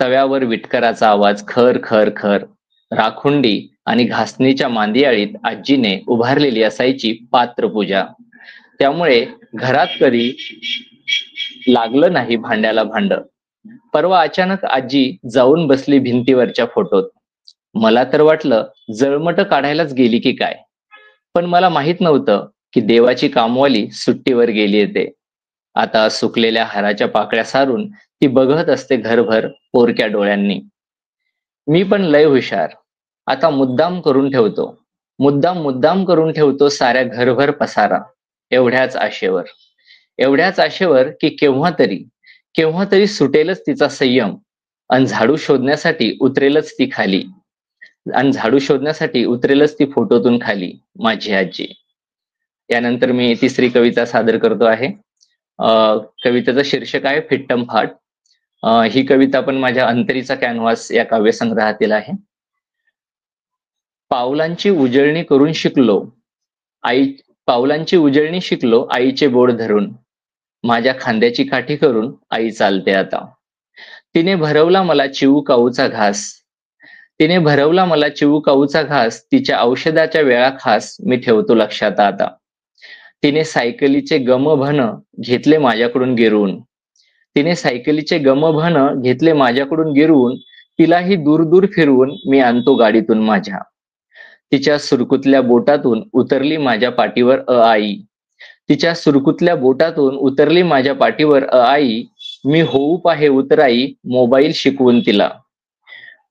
तव्यावर विटकराचा आवाज खर खर खर. राखुंडी आणि घासणीच्या मांदियाळीत आजीने उभारलेली असायची पात्रपूजा. त्यामुळे घरात कधी लागलं नाही भांड्याला भांड. परवा अचानक आजी जाऊन बसली भिंतीवरच्या फोटोत. मला तर वाटलं जळमट काढायलाच गेली की काय. पण मला माहित नव्हतं की देवाची कामवाली सुट्टीवर गेली येते. आता सुकलेल्या हाराच्या पाकळ्या सारून ती बघत असते घरभर पोरक्या डोळ्यांनी. मी पण लय हुशार. आता मुद्दाम करून ठेवतो, मुद्दाम करून ठेवतो साऱ्या घरभर पसारा. एवढ्याच आशेवर, एवढ्याच आशेवर की केव्हा तरी सुटेलच तिचा संयम आणि झाडू शोधण्यासाठी उतरेलच ती खाली. आणि झाडू शोधण्यासाठी उतरेलच ती फोटोतून खाली माझी आजी. यानंतर मी तिसरी कविता सादर करतो आहे. कवितेचं शीर्षक आहे फिट्टम फाट. ही कविता पण माझ्या अंतरीचा कॅनव्हास या काव्यसंग्रहातील आहे. पावलांची उजळणी शिकलो आईचे बोट धरून. माझ्या खांद्याची काठी करून आई चालते आता. तिने भरवला मला चिवू घास. तिच्या औषधाच्या वेळा खास मी ठेवतो लक्षात आता. तिने सायकलीचे गमभन घेतले माझ्याकडून गिरवून. तिलाही दूर दूर फिरवून मी आणतो गाडीतून माझ्या. तिच्या सुरकुतल्या बोटातून उतरली माझ्या पाठीवर आई. मी होऊ पाहे उतराई मोबाईल शिकवून तिला.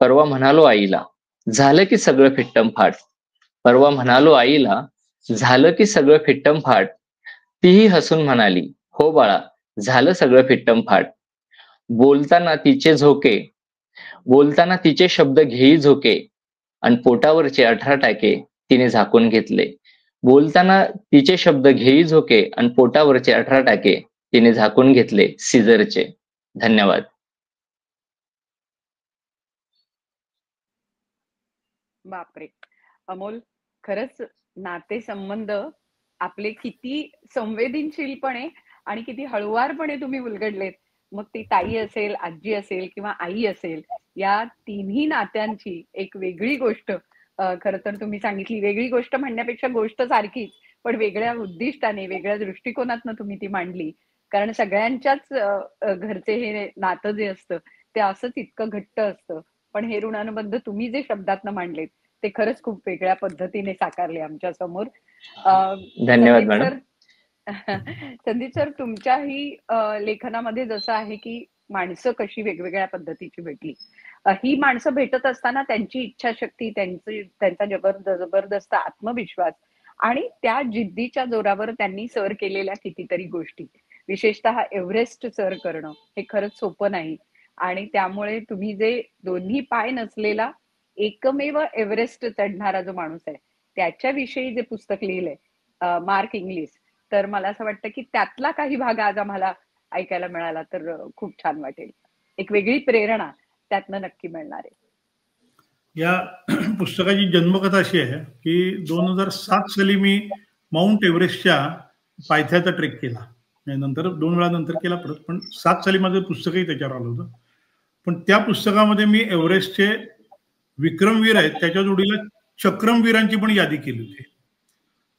परवा म्हणालो आईला झालं की सगळं फिट्टम फाट. तीही हसून म्हणाली हो बाळा झालं सगळं फिट्टम फाट. बोलताना तिचे शब्द घेई झोके आणि पोटावरचे 18 टाके तिने झाकून घेतले. सिझरचे. धन्यवाद.
बापरे अमोल, खरंच नातेसंबंध आपले किती संवेदनशीलपणे आणि किती हळुवारपणे तुम्ही उलगडलेत. मग ती ताई असेल, आजी असेल किंवा आई असेल, या तिन्ही नात्यांची एक वेगळी गोष्ट खरं तर तुम्ही सांगितली. वेगळी गोष्ट म्हणण्यापेक्षा गोष्ट सारखीच, पण वेगळ्या उद्दिष्टाने वेगळ्या दृष्टिकोनातनं तुम्ही ती मांडली. कारण सगळ्यांच्याच घरचे हे नातं जे असतं ते असंच इतकं घट्ट असतं. पण हे ऋणानुबंध तुम्ही जे शब्दातनं मांडलेत ते खरंच खूप वेगळ्या पद्धतीने साकारले आमच्या समोर.
धन्यवाद मॅडम.
संदीप सर, तुमच्याही लेखनामध्ये जसं आहे की माणसं कशी वेगवेगळ्या पद्धतीची भेटली. ही माणसं भेटत असताना त्यांची इच्छाशक्ती, त्यांचा जबरदस्त आत्मविश्वास आणि त्या जिद्दीच्या जोरावर त्यांनी सर केलेल्या कितीतरी गोष्टी, विशेषतः एव्हरेस्ट सर करणं हे खरंच सोपं नाही. आणि त्यामुळे तुम्ही जे दोन्ही पाय नसलेला एकमेव एव्हरेस्ट चढणारा जो माणूस आहे त्याच्याविषयी जे पुस्तक लिहिलंय मार्क इंग्लिश, तर मला असं वाटतं की त्यातला काही भाग आज आम्हाला ऐकायला मिळाला तर खूप छान वाटेल. एक वेगळी प्रेरणा त्यातनं नक्की मिळणार आहे.
या पुस्तकाची जन्मकथा अशी आहे की 2007 साली मी माउंट एव्हरेस्टच्या पायथ्याचा ट्रेक केला. नंतर 2 वेळा नंतर केला परत, पण 7 साली माझं पुस्तकही त्याच्यावर आलं होतं. पण त्या पुस्तकामध्ये मी एव्हरेस्टचे विक्रमवीर आहेत त्याच्या जोडीला चक्रमवीरांची पण यादी केली होती.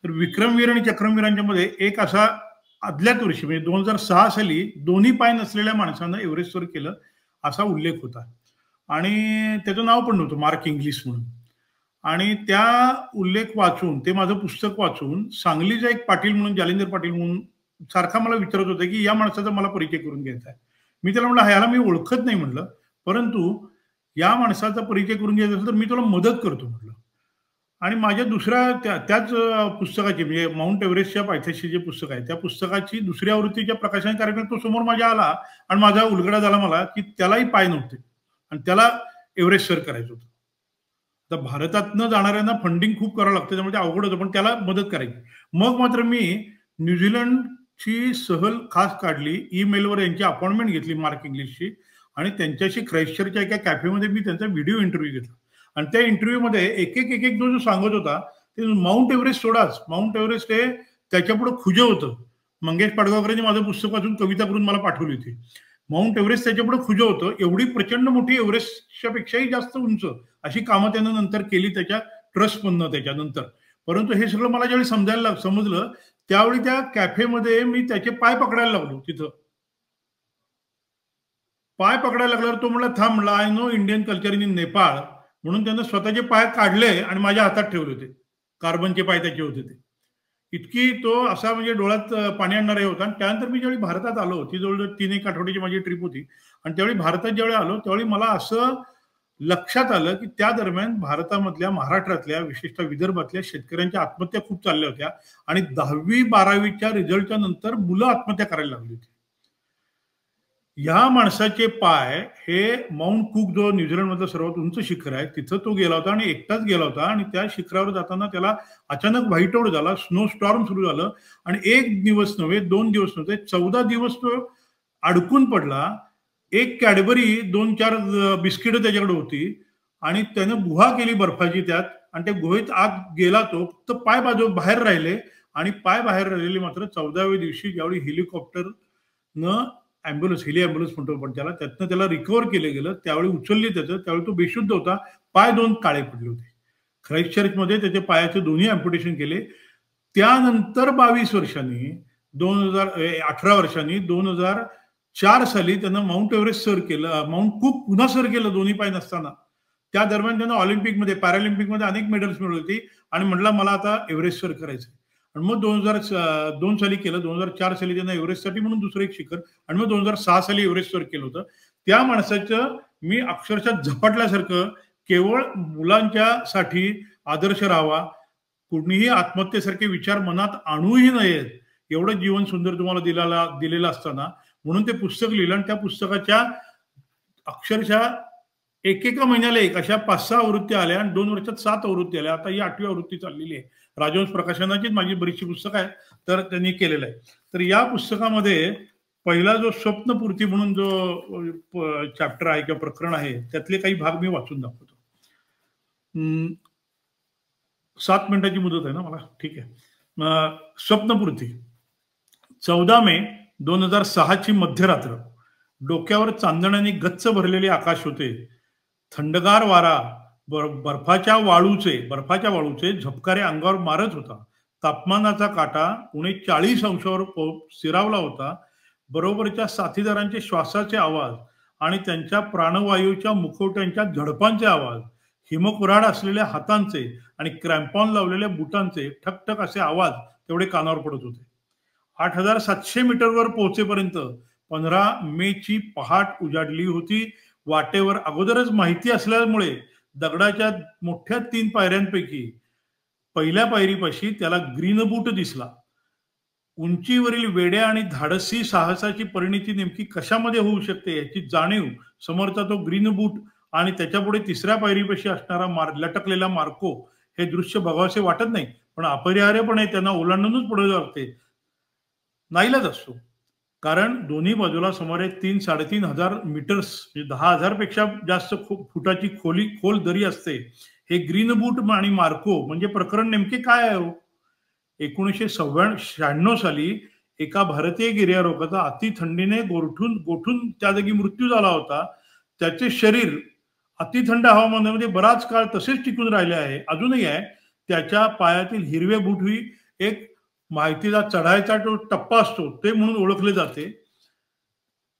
तर विक्रमवीर आणि चक्रमवीरांच्या मध्ये एक असा आदल्याच वर्षी म्हणजे 2006 साली दोन्ही पाय नसलेल्या माणसानं एव्हरेस्टवर केलं असा उल्लेख होता. आणि त्याचं नाव पण नव्हतं मार्क इंग्लिश म्हणून. आणि त्या उल्लेख वाचून, ते माझं पुस्तक वाचून सांगलीचा एक पाटील म्हणून, जालिंदर पाटील म्हणून सारखा मला विचारत होता की या माणसाचा मला परिचय करून घ्यायचा आहे. मी त्याला म्हटलं ह्याला मी ओळखत नाही म्हटलं, परंतु या माणसाचा परिचय करून घ्यायचा असेल तर मी तुला मदत करतो म्हटलं. आणि माझ्या दुसऱ्या त्याच पुस्तकाची म्हणजे माउंट एव्हरेस्टच्या पायथ्याशी जे पुस्तक आहे त्या पुस्तकाची दुसऱ्या आवृत्तीच्या प्रकाशन कार्यक्रम तो समोर माझ्या आला आणि माझा उलगडा झाला मला की त्यालाही पाय नव्हते आणि त्याला एव्हरेस्ट सर करायचं होतं. तर भारतातनं जाणाऱ्यांना फंडिंग खूप करावं लागतं त्यामुळे ते अवघड होतं पण त्याला मदत करायची. मग मात्र मी न्यूझीलंडची सहल खास काढली, ईमेलवर यांची अपॉइंटमेंट घेतली मार्क इंग्लिशची आणि त्यांच्याशी ख्राइस्टचर्चच्या एका कॅफेमध्ये मी त्यांचा व्हिडिओ इंटरव्ह्यू घेतला. आणि त्या इंटरव्ह्यूमध्ये एक एक जो सांगत होता ते माउंट एव्हरेस्ट सोडाच, माउंट एव्हरेस्ट हे त्याच्यापुढे खुज होतं. मंगेश पाडगावकरांनी माझं पुस्तक वाचून कविता करून मला पाठवली होती. माउंट एव्हरेस्ट त्याच्यापुढे खुज होतं. एवढी प्रचंड मोठी एव्हरेस्टच्या पेक्षाही जास्त उंच अशी कामं त्यानं नंतर केली त्याच्या ट्रस्टमधनं त्याच्यानंतर. परंतु हे सगळं मला ज्यावेळी समजलं त्यावेळी त्या कॅफेमध्ये मी त्याचे पाय पकडायला लागलो. तिथं पाय पकडायला लागल्यावर तो म्हणला थांब म्हणला I know Indian culture in Nepal म्हणून त्यानं स्वतःचे पाय काढले आणि माझ्या हातात ठेवले होते. कार्बनचे पाय त्याचे होते ते. इतकी तो असा म्हणजे डोळ्यात पाणी आणणारा होता. आणि त्यानंतर मी ज्यावेळी भारतात आलो ती जवळजवळ 3-1 आठवड्याची माझी ट्रिप होती आणि त्यावेळी भारतात ज्यावेळी आलो त्यावेळी मला असं लक्षात आलं की त्या दरम्यान भारतामधल्या महाराष्ट्रातल्या विशेषतः विदर्भातल्या शेतकऱ्यांच्या आत्महत्या खूप चालल्या होत्या आणि 10वी-12वीच्या रिझल्टच्या नंतर मुलं आत्महत्या करायला लागली होती. या माणसाचे पाय हे माउंट कुक जो न्यूझीलंडमधलं सर्वात उंच शिखर आहे तिथं तो गेला होता आणि एकटाच गेला होता आणि त्या शिखरावर जाताना त्याला अचानक व्हाईट आऊट झाला, स्नो स्टॉर्म सुरू झालं आणि 1 दिवस नव्हे 2 दिवस नव्हते 14 दिवस तो अडकून पडला. एक कॅडबरी 2-4 बिस्किट त्याच्याकडे होती आणि त्यानं गुहा केली बर्फाची त्यात आणि त्या गुहेत आत गेला तो. फक्त पाय बाहेर राहिले आणि पाय बाहेर राहिलेले मात्र 14व्या दिवशी ज्यावेळी हेलिकॉप्टरनं हेली ॲम्ब्युलन्स म्हणतो पण त्यातनं त्याला रिकव्हर केलं गेलं त्यावेळी उचलली त्यावेळी तो बेशुद्ध होता. पाय 2 काळे पडले होते. ख्राइस्टचर्चमध्ये त्याचे पायाचे दोन्ही अॅम्प्युटेशन केले. त्यानंतर 22 वर्षांनी 18 वर्षांनी 2004 साली त्यानं माउंट एव्हरेस्ट सर केलं, माउंट कुक पुन्हा सर केलं दोन्ही पाय नसताना. त्या दरम्यान त्यानं ऑलिम्पिकमध्ये पॅरालिम्पिकमध्ये अनेक मेडल्स मिळवली होती आणि म्हटलं मला आता एव्हरेस्ट सर करायचं. आणि मग 2002 साली केलं. 2004 साली त्यांना एव्हरेस्टसाठी म्हणून दुसरं एक शिखर आणि मग 2006 साली एव्हरेस्ट सर केलं होतं. त्या माणसाचं मी अक्षरशः झपाटल्यासारखं केवळ मुलांच्यासाठी आदर्श राहावा, कुणीही आत्महत्येसारखे विचार मनात आणूही नयेत एवढं जीवन सुंदर तुम्हाला दिलेलं असताना म्हणून ते पुस्तक लिहिलं आणि त्या पुस्तकाच्या अक्षरशः एकेका महिन्याला एक अशा 5-6 आवृत्ती आल्या आणि 2 वर्षात 7 आवृत्ती आल्या. आता ही 8वी आवृत्ती चाललेली आहे. राजवंश प्रकाशनाचीच माझी बरीचशी पुस्तकं आहेत तर त्यांनी केलेलं आहे. तर या पुस्तकामध्ये पहिला जो स्वप्नपूर्ती म्हणून जो चॅप्टर आहे किंवा प्रकरण आहे त्यातले काही भाग मी वाचून दाखवतो. 7 मिनिटाची मुदत आहे ना मला, ठीक आहे. स्वप्नपूर्ती 14 मे 2006ची मध्यरात्र. डोक्यावर चांदण्याने गच्च भरलेले आकाश होते. थंडगार वारा बर्फाच्या वाळूचे झपकारे अंगावर मारत होता. तापमानाचा काटा उणे 40 अंशावर स्थिरावला होता. बरोबरच्या साथीदारांचे श्वासाचे आवाज आणि त्यांच्या प्राणवायूच्या मुखवट्यांच्या झडपांचे आवाज, हिमकुऱ्हाड असलेल्या हातांचे आणि क्रॅम्पॉन लावलेल्या बुटांचे ठकठक असे आवाज तेवढे कानावर पडत होते. 8700 मीटरवर पोहोचेपर्यंत 15 मेची पहाट उजाडली होती. वाटेवर अगोदरच माहिती असल्यामुळे दगडाच्या मोठ्या 3 पायऱ्यांपैकी पहिल्या पायरीपाशी त्याला ग्रीन बूट दिसला. उंचीवरील वेड्या आणि धाडसी साहसाची परिणिती नेमकी कशामध्ये होऊ शकते याची जाणीव समोरचा तो ग्रीन बूट आणि त्याच्यापुढे 3ऱ्या पायरीपाशी असणारा लटकलेला मार्को हे दृश्य बघावसे वाटत नाही, पण अपरिहार्यपणे त्यांना ओलांडूनच पुढे जाते. नाईलाज असतो कारण दोन्ही बाजूला सुमारे 3-3.5 मीटर्स 10,000 पेक्षा जास्त फुटाची खोल दरी असते. हे ग्रीन बूट आणि मार्को म्हणजे प्रकरण नेमके काय आहे? 1996 साली एका भारतीय गिर्यारोहकाचा अति थंडीने गोठून त्या जागी मृत्यू झाला होता. त्याचे शरीर अतिथंड हवामानामध्ये बराच काळ तसेच टिकून राहिले आहे, अजूनही आहे. त्याच्या पायातील हिरवे बूट ही एक माहितीचा चढायचा तो टप्पा असतो ते म्हणून ओळखले जाते.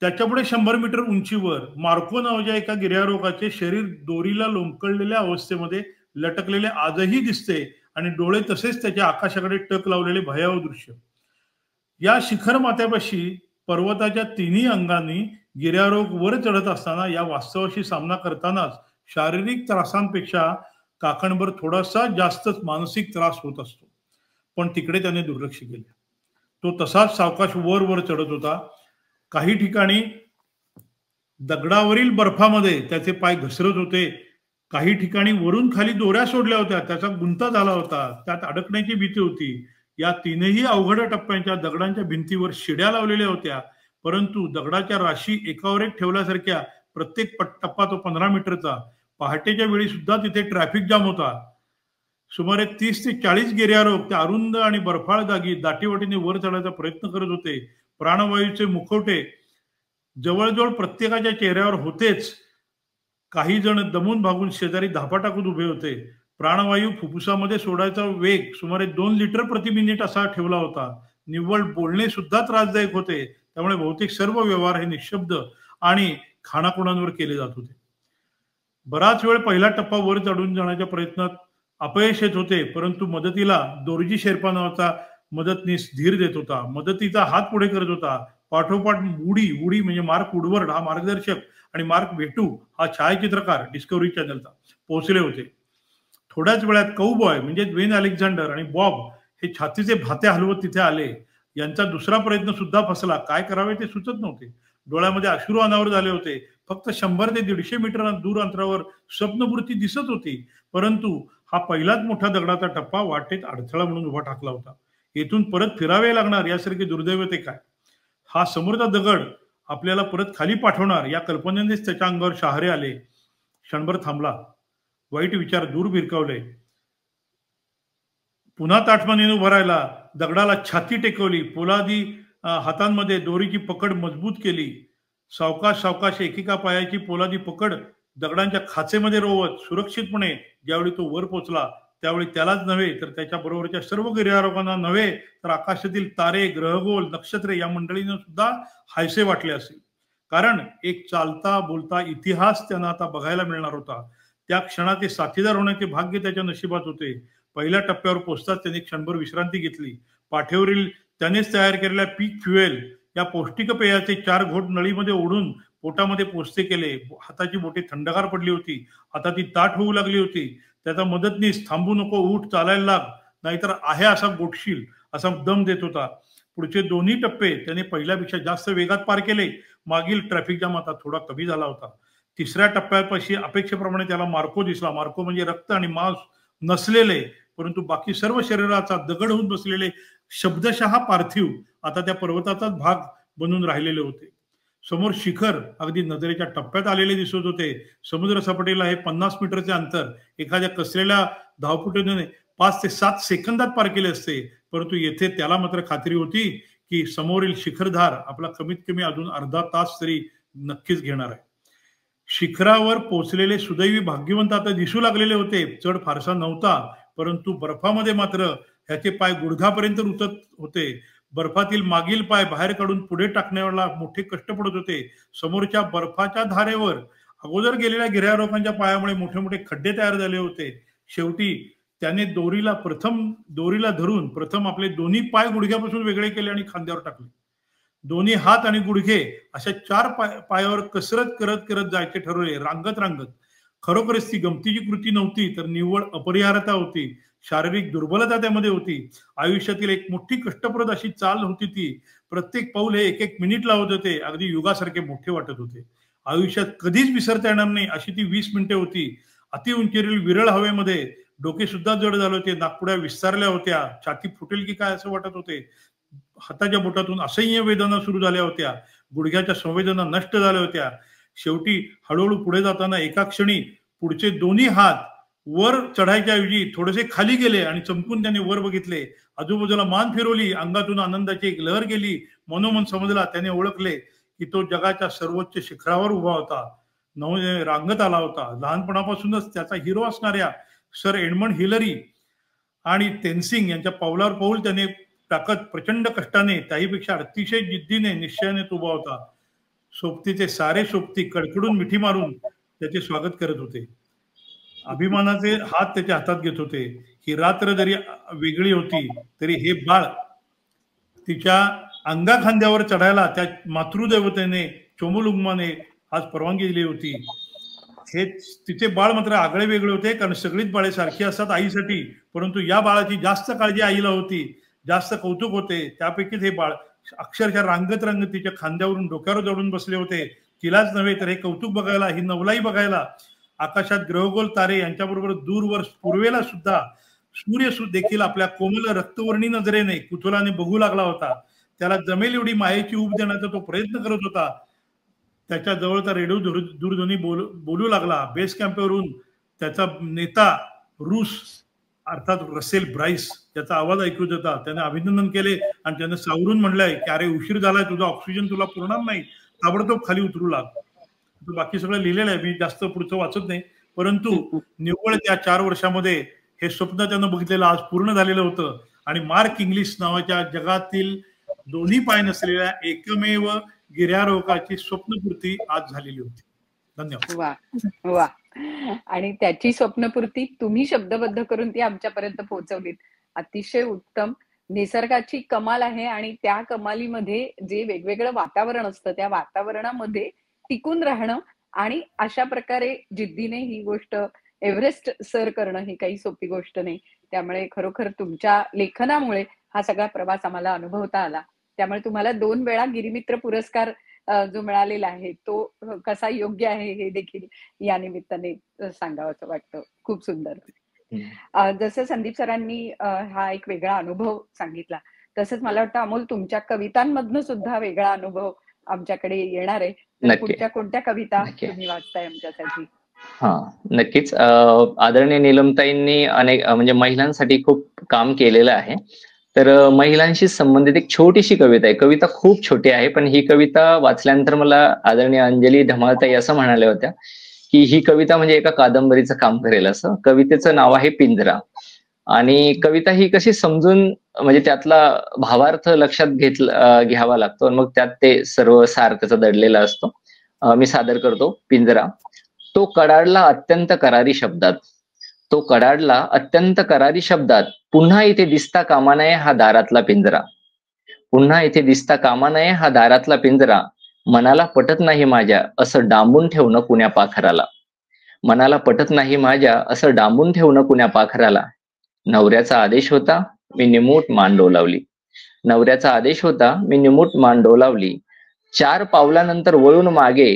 त्याच्यापुढे 100 मीटर उंचीवर मार्को नावाच्या एका गिर्यारोहकाचे शरीर दोरीला लोंबकळलेल्या अवस्थेमध्ये लटकलेले आजही दिसते आणि डोळे तसेच त्याच्या आकाशाकडे टक लावलेले भयावह दृश्य. या शिखर माथ्यापाशी पर्वताच्या 3ही अंगांनी गिर्यारोहक वर चढत असताना या वास्तवाशी सामना करतानाच शारीरिक त्रासांपेक्षा काकणभर थोडासा जास्तच मानसिक त्रास होत असतो, पण तिकडे त्याने दुर्लक्ष केले. तो तसाच सावकाश वर वर चढत होता. काही ठिकाणी दगडावरील बर्फामध्ये त्याचे पाय घसरत होते, काही ठिकाणी वरून खाली दोऱ्या सोडल्या होत्या, त्याचा गुंता झाला होता, त्यात अडकण्याची भीती होती. या तीनही अवघड टप्प्यांच्या दगडांच्या भिंतीवर शिड्या लावलेल्या होत्या, परंतु दगडाच्या राशी एकावर एक ठेवल्यासारख्या प्रत्येक टप्पा तो 15 मीटरचा. पहाटेच्या वेळी सुद्धा तिथे ट्रॅफिक जाम होता. सुमारे 30 ते 40 गिर्यारोहक त्या अरुंद आणि बर्फाळ जागी दाटीवाटीने वर चढायचा प्रयत्न करत होते. प्राणवायूचे मुखवटे जवळजवळ प्रत्येकाच्या चेहऱ्यावर होतेच. काही जण दमून भागून शेजारी धापा टाकून उभे होते. प्राणवायू फुफ्फुसामध्ये सोडायचा वेग सुमारे 2 लिटर प्रति मिनिट असा ठेवला होता. निव्वळ बोलणे सुद्धा त्रासदायक होते, त्यामुळे बहुतेक सर्व व्यवहार हे निशब्द आणि खाणाखुणांवर केले जात होते. बराच वेळ पहिला टप्पा वर चढून जाण्याच्या प्रयत्नात अपयश येत होते, परंतु मदतीला दोरजी शेर्पा नावाचा मदतनीस धीर देत होता. मदतीचा हात पुढे करत होता. पाठोपाठ वुडी म्हणजे मार्क वुडवर्ड हा मार्गदर्शक आणि मार्क वेटू हा छायाचित्रकार डिस्कव्हरी चॅनलचा पोहोचले होते. थोड्याच वेळात कौबॉय म्हणजे वेन अलेक्झांडर आणि बॉब हे छातीचे भाते हलवत तिथे आले. यांचा दुसरा प्रयत्न सुद्धा फसला. काय करावे ते सुचत नव्हते. डोळ्यामध्ये अश्रू अनावर झाले होते. फक्त 100 ते 150 मीटर दूर अंतरावर स्वप्नपूर्ती दिसत होती, परंतु हा पहिलाच मोठा दगडाचा टप्पा वाटेत अडथळा म्हणून उभा ठाकला होता. येथून परत फिरावे लागणार यासारखे दुर्दैव ते काय. हा समोरचा दगड आपल्याला परत खाली पाठवणार या कल्पनेनेच त्याच्या अंगावर शहारे आले. क्षणभर थांबला. वाईट विचार दूर भिरकावले. पुन्हा ताठमानेने उभा राहिला. दगडाला छाती टेकवली. पोलादी हातांमध्ये दोरीची पकड मजबूत केली. सावकाश सावकाश एकेका पायाची पोलादी पकड दगडांच्या खाचेमध्ये रोवत सुरक्षितपणे ज्यावेळी तो वर पोचला, त्यावेळी त्यालाच नव्हे तर त्याच्या बरोबरच्या सर्व गिर्यारोहकांना नव्हे तर आकाशातील तारे, ग्रहगोल, नक्षत्रे या मंडळींना सुद्धा हायसे वाटले असेल. कारण एक चालता बोलता इतिहास त्यांना आता बघायला मिळणार होता. त्या क्षणात ते साथीदार होण्याचे भाग्य त्याच्या नशिबात होते. पहिल्या टप्प्यावर पोहोचताच त्यांनी क्षणभर विश्रांती घेतली. पाठीवरील त्यानेच तयार केलेल्या पीक फ्युएल या पौष्टिक पेयाचे 4 घोट नळीमध्ये ओढून पोटामध्ये पोचते केले. हाताची बोटे थंडगार पडली होती. आता ती ताठ होऊ लागली होती. त्याचा मदतनीस थांबू नको, उठ, चालायला लाग, नाहीतर आहे असा गोठशील असा दम देत होता. पुढचे दोन्ही टप्पे त्याने पहिल्यापेक्षा जास्त वेगात पार केले. मागील ट्रॅफिक जाम आता थोडा कमी झाला होता. तिसऱ्या टप्प्यापाशी अपेक्षेप्रमाणे त्याला मार्को दिसला. मार्को म्हणजे रक्त आणि मांस नसलेले परंतु बाकी सर्व शरीराचा दगड होऊन बसलेले शब्दशः पार्थिव आता त्या पर्वताचाच भाग बनून राहिलेले होते. समोर शिखर अगदी नजरेच्या टप्प्यात आलेले दिसत होते. समुद्र सपाटीला हे 50 मीटरचे अंतर एखाद्या कसलेल्या धावपटूने 5 ते 7 सेकंदात पार केले असते, परंतु येथे त्याला मात्र खात्री होती की समोरील शिखरधार आपला कमीत कमी अजून अर्धा तास तरी नक्कीच घेणार आहे. शिखरावर पोहोचलेले सुदैवी भाग्यवंत आता दिसू लागलेले होते. चढ फारसा नव्हता, परंतु बर्फामध्ये मात्र ह्याचे पाय गुडघापर्यंत रुतत होते. बर्फातील मागील पाय बाहेर काढून पुढे टाकण्याला मोठे कष्ट पडत होते. समोरच्या बर्फाच्या धारेवर अगोदर गेलेल्या गिर्यारोहकांच्या पायामुळे मोठे मोठे खड्डे तयार झाले होते. शेवटी त्याने दोरीला धरून प्रथम आपले दोन्ही पाय गुडघ्यापासून वेगळे केले आणि खांद्यावर टाकले. दोन्ही हात आणि गुडघे अशा 4 पायावर कसरत करत करत जायचे ठरवले, रांगत रांगत. खरोखरच ती गमतीची कृती नव्हती तर निव्वळ अपरिहार्यता होती. शारीरिक दुर्बलता त्यामध्ये होती. आयुष्यातील एक मोठी कष्टप्रद अशी चाल होती ती. प्रत्येक पाऊल हे एक एक मिनिट लावत होते. अगदी युगासारखे मोठे वाटत होते. आयुष्यात कधीच विसरता येणार नाही अशी ती 20 मिनिटे होती. अति उंचीवरील विरळ हवेमध्ये डोके सुद्धा जड झाले होते. नाकपुड्या विस्तारल्या होत्या. छाती फुटेल की काय असं वाटत होते. हाताच्या बोटातून असह्य वेदना सुरू झाल्या होत्या. गुडघ्याच्या संवेदना नष्ट झाल्या होत्या. शेवटी हळूहळू पुढे जाताना एका क्षणी पुढचे दोन्ही हात वर चढायच्या ऐवजी थोडेसे खाली गेले आणि चमकून त्याने वर बघितले. आजूबाजूला मान फिरवली. अंगातून आनंदाची एक लहर गेली. मनोमन समजला, त्याने ओळखले की तो जगाच्या सर्वोच्च शिखरावर उभा होता. रांगत आला होता. लहानपणापासूनच त्याचा हिरो असणाऱ्या सर एडमंड हिलरी आणि तेनसिंग यांच्या पावलावर पाऊल त्याने टाकत प्रचंड कष्टाने, त्याहीपेक्षा अतिशय जिद्दीने, निश्चयाने तो उभा होता. सोबतीचे सारे सोबती कडकडून मिठी मारून त्याचे स्वागत करत होते. अभिमानाचे हात त्याच्या हातात घेत होते. ही रात्र जरी वेगळी होती तरी हे बाळ तिच्या अंगा खांद्यावर चढायला त्या मातृदेवतेने चोमुलुंगमाने आज परवानगी दिली होती. हे तिचे बाळ मात्र आगळे वेगळे होते, कारण सगळीच बाळे सारखी असतात आईसाठी, परंतु या बाळाची जास्त काळजी आईला होती, जास्त कौतुक होते. त्यापैकीच हे बाळ अक्षरशः रांगत रांगत तिच्या खांद्यावरून डोक्यावर चढून बसले होते. तिलाच नव्हे तर हे कौतुक बघायला, ही नवलाई बघायला, आकाशात ग्रहगोल तारे यांच्याबरोबर दूरवर पूर्वेला सुद्धा सूर्य देखील आपल्या कोमल रक्तवर्णी नजरेने कुतूहलाने बघू लागला होता. त्याला जमेल एवढी मायेची ऊब देण्याचा तो प्रयत्न करत होता. त्याच्या जवळचा रेडिओ दूरध्वनी बोलू लागला. बेस कॅम्पवरून त्याचा नेता रूस अर्थात रसेल ब्राईस त्याचा आवाज ऐकू होता. त्याने अभिनंदन केले आणि त्याने सावरून म्हणलंय की अरे उशीर झालाय, तुझा ऑक्सिजन तुला पुरणार नाही, ताबडतोब खाली उतरू लाग. बाकी सगळं लिहिलेलं आहे, मी जास्त पुढचं वाचत नाही. परंतु निव्वळ त्या 4 वर्षामध्ये हे स्वप्न त्यानं बघितलेलं आज पूर्ण झालेलं होतं. आणि मार्क इंग्लिश नावाच्या जगातील दोन्ही पाय नसलेल्या एकमेव गिर्यारोहकाची स्वप्नपूर्ती आज झालेली होती. धन्यवाद.
वा वा. आणि त्याची स्वप्नपूर्ती तुम्ही शब्दबद्ध करून ती आमच्यापर्यंत पोहोचवलीत. अतिशय उत्तम. निसर्गाची कमाल आहे आणि त्या कमालीमध्ये जे वेगवेगळं वातावरण असतं त्या वातावरणामध्ये टिकून राहणं आणि अशा प्रकारे जिद्दीने ही गोष्ट एव्हरेस्ट सर करणं ही काही सोपी गोष्ट नाही. त्यामुळे खरोखर तुमच्या लेखनामुळे हा सगळा प्रवास आम्हाला अनुभवता आला. त्यामुळे तुम्हाला 2 वेळा गिरिमित्र पुरस्कार जो मिळालेला आहे तो कसा योग्य आहे हे देखील या निमित्ताने सांगावंसं वाटतं. खूप सुंदर. जसं संदीप सरांनी हा एक वेगळा अनुभव सांगितला, तसंच मला वाटतं अमोल तुमच्या कवितांमधनं सुद्धा वेगळा अनुभव आमच्याकडे येणार आहे. पुढच्या कोणत्या कविता तुम्ही वाचताय आमच्यासाठी?
हा, नक्कीच. आदरणीय नीलमताईंनी अनेक म्हणजे महिलांसाठी खूप काम केलेलं आहे. तर महिलांशी संबंधित एक छोटीशी कविता आहे. कविता खूप छोटी आहे, पण ही कविता वाचल्यानंतर मला आदरणीय अंजली धमालताई असं म्हणाल्या होत्या की ही कविता म्हणजे एका कादंबरीचं काम करेल असं. कवितेचं नाव आहे पिंजरा. आणि कविता ही कशी समजून म्हणजे त्यातला भावार्थ लक्षात घ्यावा लागतो आणि मग त्यात ते सर्व सार त्याचा दडलेला असतो. मी सादर करतो. पिंजरा. तो कडाडला अत्यंत करारी शब्दात, तो कडाडला अत्यंत करारी शब्दात, पुन्हा इथे दिसता कामा नये हा दारातला पिंजरा, पुन्हा इथे दिसता कामा नये हा दारातला पिंजरा, मनाला पटत नाही माझ्या असं डांबून ठेवणं कुण्या पाखराला, मनाला पटत नाही माझ्या असं डांबून ठेवणं कुण्या पाखराला. नवऱ्याचा आदेश होता मी निमूट मान डोलावली, नवऱ्याचा आदेश होता मी निमूट मान डोलावली. 4 पावलानंतर वळून मागे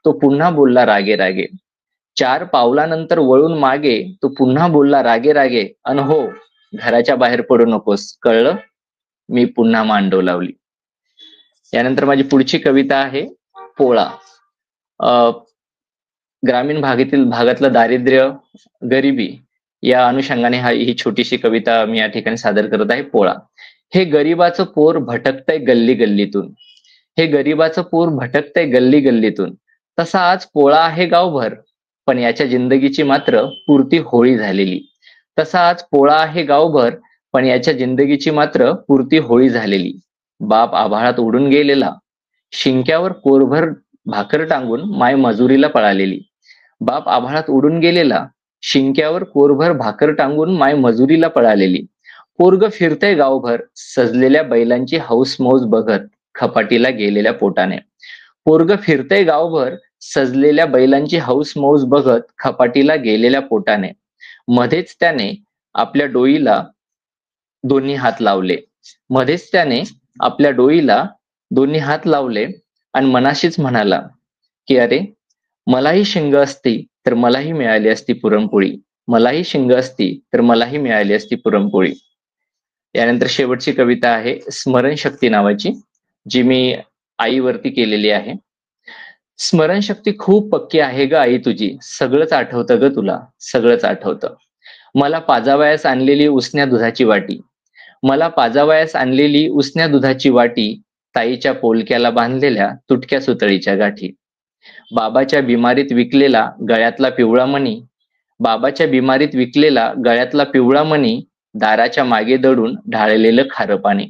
तो पुन्हा बोलला रागे रागे, 4 पावलानंतर वळून मागे तो पुन्हा बोलला रागे रागे, अन हो घराच्या बाहेर पडू नकोस कळलं, मी पुन्हा मान डोलावली. यानंतर माझी पुढची कविता आहे पोळा. ग्रामीण भागातलं दारिद्र्य, गरिबी या अनुषंगाने ही छोटीशी कविता मी या ठिकाणी सादर करत आहे. पोळा. हे गरिबाचं पोर भटकतंय गल्ली गल्लीतून, हे गरिबाचं पोर भटकतंय गल्ली गल्लीतून, तसा आज पोळा आहे गावभर, पण याच्या जिंदगीची मात्र पुरती होळी झालेली, तसा आज पोळा आहे गावभर, पण याच्या जिंदगीची मात्र पुरती होळी झालेली. बाप आभाळात उडून गेलेला, शिंक्यावर कोरभर भाकर टांगून माय मजुरीला पळालेली, बाप आभाळात उडून गेलेला, शिंक्यावर कोरभर भाकर टांगून माय मजुरीला पळालेली. पोरग फिरतय गावभर सजलेल्या बैलांची हौस मौज बघत खपाटीला गेलेल्या पोटाने, पोरग फिरतय गावभर सजलेल्या बैलांची हौस मौज बघत खपाटीला गेलेल्या पोटाने. मध्येच त्याने आपल्या डोईला दोन्ही हात लावले, मध्येच त्याने आपल्या डोईला दोन्ही हात लावले आणि मनाशीच म्हणाला की अरे मलाही शिंग असती तर मलाही मिळाली असती पुरणपोळी, मलाही शिंग असती तर मलाही मिळाली असती पुरणपोळी. यानंतर शेवटची कविता आहे स्मरणशक्ती नावाची, जी मी आईवरती केलेली आहे. स्मरणशक्ती खूप पक्की आहे ग आई तुझी, सगळंच आठवतं ग तुला, सगळंच आठवतं. मला पाजावयास आणलेली उसन्या दुधाची वाटी, मला पाजावयास आणलेली उसन्या दुधाची वाटी, ताईच्या पोलक्याला बांधलेल्या तुटक्या सुतळीच्या गाठी. बाबाच्या बिमारीत विकलेला गळ्यातला पिवळा मणी, बाबाच्या बिमारीत विकलेला गळ्यातला पिवळा मणी, दाराच्या मागे दडून ढाळलेलं खारं पाणी.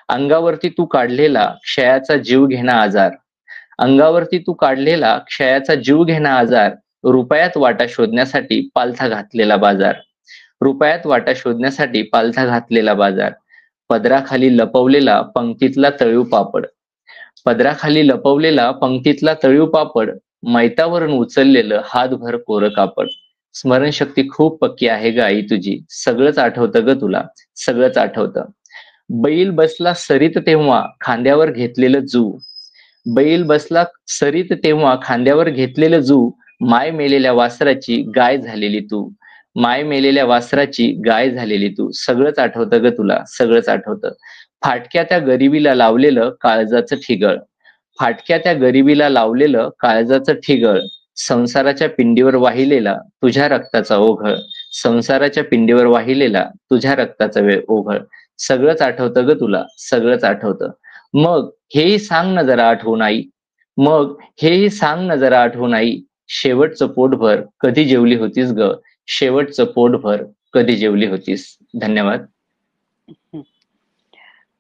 अंगावरती तू काढलेला क्षयाचा जीव घेणा आजार, अंगावरती तू काढलेला क्षयाचा जीव घेणा आजार, रुपयात वाटा शोधण्यासाठी पालथा घातलेला बाजार, रुपयात वाटा शोधण्यासाठी पालथा घातलेला बाजार. पदराखाली लपवलेला पंक्तीतला तळीव पापड, पदराखाली लपवलेला पंक्तीतला तळीव पापड, मैतावरून उचललेलं हातभर कोरं कापड. स्मरणशक्ती खूप पक्की आहे ग आई तुझी, सगळंच आठवतं ग तुला, सगळंच आठवतं. बैल बसला सरीत तेव्हा खांद्यावर घेतलेलं जू, बैल बसला सरीत तेव्हा खांद्यावर घेतलेलं जू, माय मेलेल्या वासराची गाय झालेली तू, माय मेलेल्या वासराची गाय झालेली तू. सगळंच आठवतं ग तुला, सगळंच आठवतं. फाटक्या त्या गरिबीला लावलेलं काळजाचं ठिगळ, फाटक्या त्या गरिबीला लावलेलं काळजाचं ठिगळ, संसाराच्या पिंडीवर वाहिलेला तुझ्या रक्ताचा ओघळ, संसाराच्या पिंडीवर वाहिलेला तुझ्या रक्ताचा ओघळ. सगळंच आठवतं ग तुला, सगळंच आठवतं. मग हेही सांग ना जरा आठवून आई, मग हेही सांग ना जरा आठवून आई, शेवटचं पोटभर कधी जेवली होतीस ग, शेवटचं पोटभर कधी जेवली होतीस. धन्यवाद.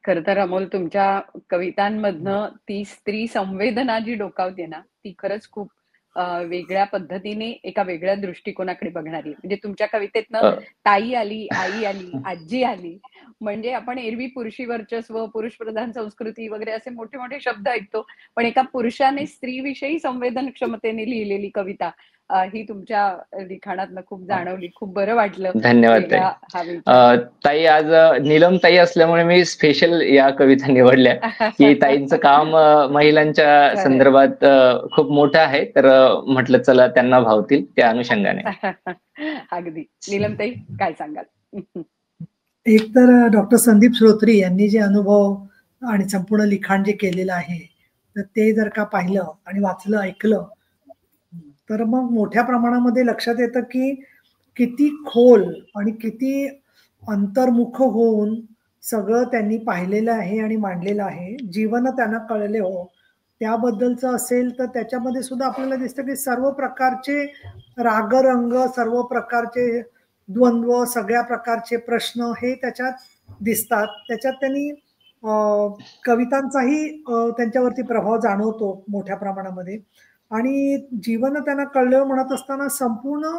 खर तर अमोल, तुमच्या कवितांमधनं ती स्त्री संवेदना जी डोकावते ना, ती खरंच खूप वेगळ्या पद्धतीने एका वेगळ्या दृष्टिकोनाकडे बघणारी. म्हणजे तुमच्या कवितेतनं ताई आली, आई आली, आजी आली, म्हणजे आपण एरवी पुरुषी वर्चस्व, पुरुष प्रधान संस्कृती वगैरे असे मोठे मोठे शब्द ऐकतो, पण एका पुरुषाने स्त्रीविषयी संवेदन क्षमतेने लिहिलेली कविता ही तुमच्या लिखाणातनं खूप जाणवली. खूप बरं वाटलं.
धन्यवाद ताई. आज नीलम ताई असल्यामुळे मी स्पेशल या कविता निवडल्या की ताईंचं काम महिलांच्या संदर्भात खूप मोठं आहे, तर म्हटलं चला त्यांना भावतील त्या अनुषंगाने.
अगदी. नीलम ताई, काय सांगाल?
एक तर डॉक्टर संदीप श्रोत्री यांनी जे अनुभव आणि संपूर्ण लिखाण जे केलेलं आहे, तर ते जर का पाहिलं आणि वाचलं, ऐकलं, तर मग मोठ्या प्रमाणामध्ये लक्षात येतं की किती खोल आणि किती अंतर्मुख होऊन सगळं त्यांनी पाहिलेलं आहे आणि मांडलेलं आहे. जीवन त्यांना कळले हो त्याबद्दलचं असेल तर त्याच्यामध्ये सुद्धा आपल्याला दिसतं की सर्व प्रकारचे रागरंग, सर्व प्रकारचे द्वंद्व, सगळ्या प्रकारचे प्रश्न हे त्याच्यात दिसतात. त्याच्यात त्यांनी कवितांचाही त्यांच्यावरती प्रभाव जाणवतो मोठ्या प्रमाणामध्ये. आणि जीवन त्यांना कळलं म्हणत असताना संपूर्ण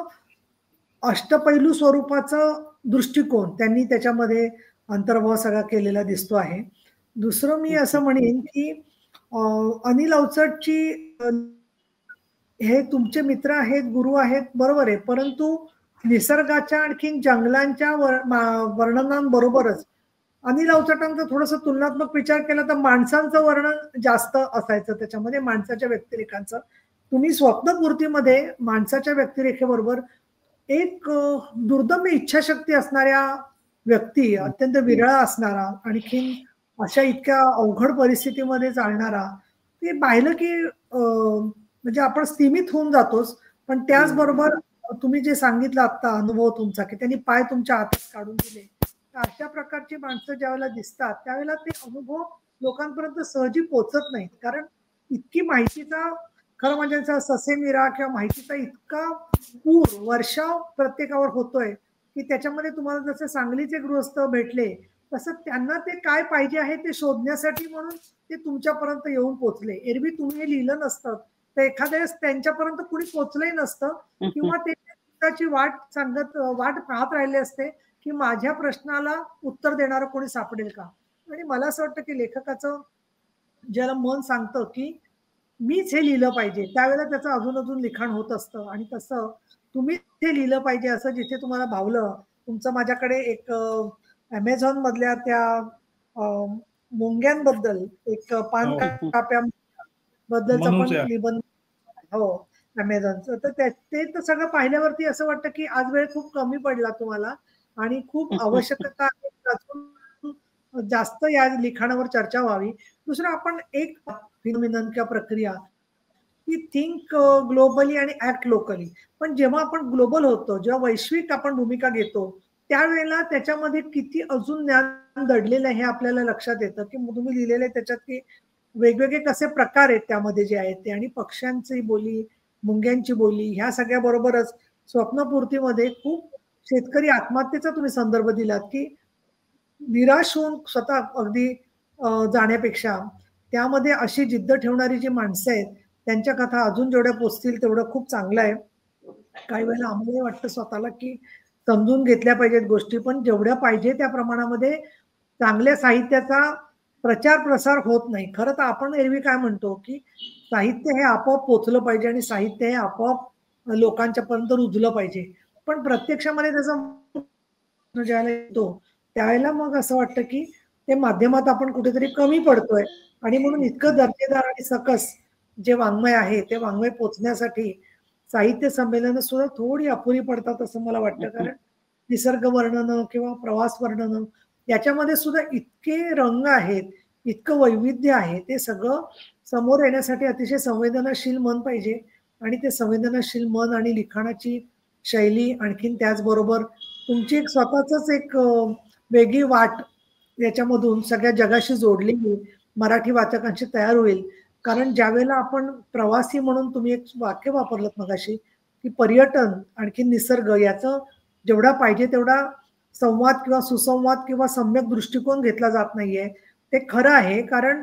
अष्टपैलू स्वरूपाचं दृष्टिकोन त्यांनी त्याच्यामध्ये अंतर्भाव सगळा केलेला दिसतो आहे. दुसरं मी असं म्हणेन की अनिल अवचटची हे तुमचे मित्र आहेत, गुरु आहेत, बरोबर आहे, परंतु निसर्गाच्या आणखीन जंगलांच्या वर्णनांबरोबरच अनिल अवचटांचा थोडंसं तुलनात्मक विचार केला तर माणसांचं वर्णन जास्त असायचं त्याच्यामध्ये, माणसाच्या व्यक्तिरेखांचं. तुम्ही स्वप्नपूर्तीमध्ये माणसाच्या व्यक्तिरेखेबरोबर एक दुर्दम्य इच्छाशक्ती असणाऱ्या व्यक्ती, अत्यंत विरळा असणारा, आणखीन अशा इतक्या अवघड परिस्थितीमध्ये चालणारा, ते पाहिलं की म्हणजे आपण स्थिमित होऊन जातोच. पण त्याचबरोबर तुम्ही जे सांगितलं आता अनुभव तुमचा की त्यांनी पाय तुमच्या हातात काढून दिले, तर अशा प्रकारची माणसं ज्यावेळेला दिसतात त्यावेळेला ते अनुभव लोकांपर्यंत सहजी पोचत नाहीत. कारण इतकी माहितीचा, खरं म्हणजे ससेमिरा किंवा माहितीचा इतका पूर वर्षाव प्रत्येकावर होतोय की त्याच्यामध्ये तुम्हाला जसे सांगलीचे गृहस्थ भेटले तसं त्यांना ते काय पाहिजे आहे ते शोधण्यासाठी म्हणून ते तुमच्यापर्यंत येऊन पोचले. एरवी तुम्ही हे लिहिलं नसतं तर एखाद्या वेळेस त्यांच्यापर्यंत कुणी पोचलंही नसतं, किंवा ते त्याची वाट पाहत राहिले असते की माझ्या प्रश्नाला उत्तर देणारं कोणी सापडेल का. आणि मला असं वाटतं की लेखकाचं ज्याला मन सांगतं की मीच हे लिहिलं पाहिजे, त्यावेळेला त्याचं अजून लिखाण होत असतं. आणि तसं तुम्ही हे लिहिलं पाहिजे असं जिथे तुम्हाला भावलं. तुमचं माझ्याकडे एक अमेझॉन मधल्या त्या मुंग्यांबद्दल एक पान काप्याबद्दलचा पण निबंध हो अमेझॉनचं, तर ते तर सगळं पाहिल्यावरती असं वाटतं की आज वेळ खूप कमी पडला तुम्हाला आणि खूप आवश्यकता आहे जास्त या लिखाणावर चर्चा व्हावी. दुसरं आपण एक फिनोमिनन किंवा प्रक्रिया की थिंक ग्लोबली आणि ऍक्ट लोकली. पण जेव्हा आपण ग्लोबल होतो, जेव्हा वैश्विक आपण भूमिका घेतो, त्यावेळेला त्याच्यामध्ये किती अजून ज्ञान दडलेलं आहे हे आपल्याला लक्षात येतं. की तुम्ही लिहिलेलं आहे त्याच्यात की वेगवेगळे कसे प्रकार आहेत त्यामध्ये जे आहेत ते, आणि पक्ष्यांची बोली, मुंग्यांची बोली, ह्या सगळ्या बरोबरच स्वप्नपूर्तीमध्ये खूप शेतकरी आत्महत्येचा तुम्ही संदर्भ दिलात की निराश होऊन स्वतः अगदी जाण्यापेक्षा त्यामध्ये अशी जिद्द ठेवणारी जी माणसं आहेत त्यांच्या कथा अजून जेवढ्या पोचतील तेवढं खूप चांगलं आहे. काही वेळेला आम्हाला वाटतं स्वतःला की समजून घेतल्या पाहिजेत गोष्टी, पण जेवढ्या पाहिजे त्या प्रमाणामध्ये चांगल्या साहित्याचा प्रचार प्रसार होत नाही. खरं तर आपण एरवी काय म्हणतो की साहित्य हे आपोआप पोचलं पाहिजे आणि साहित्य हे आपोआप लोकांच्या पर्यंत रुजलं पाहिजे. पण प्रत्यक्षामध्ये त्याचा ज्यावेळेला येतो त्यावेळेला मग असं वाटतं की ते माध्यमात आपण कुठेतरी कमी पडतोय आणि म्हणून इतकं दर्जेदार आणि सकस जे वाङ्मय आहे ते वाङ्मय पोचण्यासाठी साहित्य संमेलन सुद्धा थोडी अपुरी पडतात असं मला वाटतं. कारण निसर्ग वर्णनं किंवा प्रवास वर्णनं याच्यामध्ये सुद्धा इतके रंग आहेत, इतकं वैविध्य आहे, ते सगळं समोर येण्यासाठी अतिशय संवेदनशील मन पाहिजे आणि ते संवेदनशील मन आणि लिखाणाची शैली आणखीन त्याचबरोबर तुमची एक स्वतःच एक वेगळी वाट याच्यामधून सगळ्या जगाशी जोडलेली मराठी वाचकांशी तयार होईल. कारण ज्यावेळेला आपण प्रवासी म्हणून तुम्ही एक वाक्य वापरलं मगाशी की पर्यटन आणखी निसर्ग याचं जेवढा पाहिजे तेवढा संवाद किंवा सुसंवाद किंवा सम्यक दृष्टिकोन घेतला जात नाहीये. ते खरं आहे कारण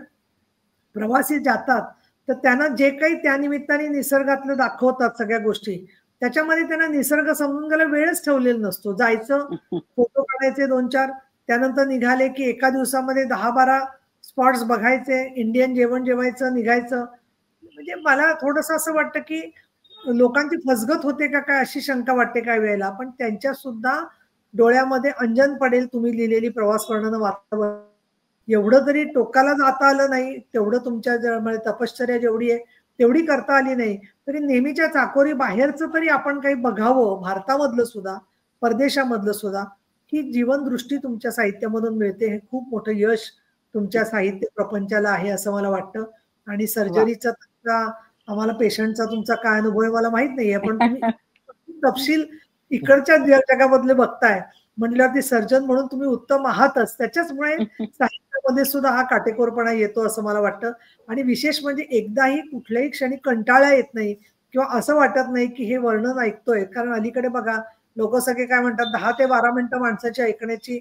प्रवासी जातात तर त्यांना जे काही त्या निमित्ताने निसर्गातलं दाखवतात सगळ्या गोष्टी त्याच्यामध्ये त्यांना निसर्ग समजून घ्यायला वेळच ठेवलेला नसतो. जायचं, फोटो काढायचे 2-4, त्यानंतर निघाले की एका दिवसामध्ये 10-12 स्पॉट्स बघायचे, इंडियन जेवण जेवायचं, निघायचं. म्हणजे मला थोडंसं असं वाटतं की लोकांची फसगत होते का काय अशी शंका वाटते काही वेळेला. पण त्यांच्या सुद्धा डोळ्यामध्ये अंजन पडेल तुम्ही लिहिलेली प्रवास वर्णनं वाचल्यावर. एवढं जरी टोकाला जाता आलं नाही तेवढं तुमच्या तपश्चर्या जेवढी आहे तेवढी करता आली नाही तरी नेहमीच्या चाकोरी बाहेरचं तरी आपण काही बघावं, भारतामधलं सुद्धा परदेशामधलं सुद्धा. ही जीवनदृष्टी तुमच्या साहित्यामधून मिळते. हे खूप मोठं यश तुमच्या साहित्य प्रपंचाला आहे असं मला वाटतं. आणि सर्जरीचा तुमचा आम्हाला पेशंटचा तुमचा काय अनुभव आहे मला माहित नाहीये पण तुम्ही तपशील इकडच्या जगामधले बघताय म्हणल्यावरती सर्जन म्हणून तुम्ही उत्तम आहातच. त्याच्याचमुळे साहित्यामध्ये सुद्धा हा काटेकोरपणा येतो असं मला वाटतं. आणि विशेष म्हणजे एकदाही कुठल्याही क्षणी कंटाळा येत नाही किंवा असं वाटत नाही की हे वर्णन ऐकतोय. कारण अलीकडे बघा लोक सगळे काय म्हणतात 10 ते 12 मिनिटं माणसाची ऐकण्याची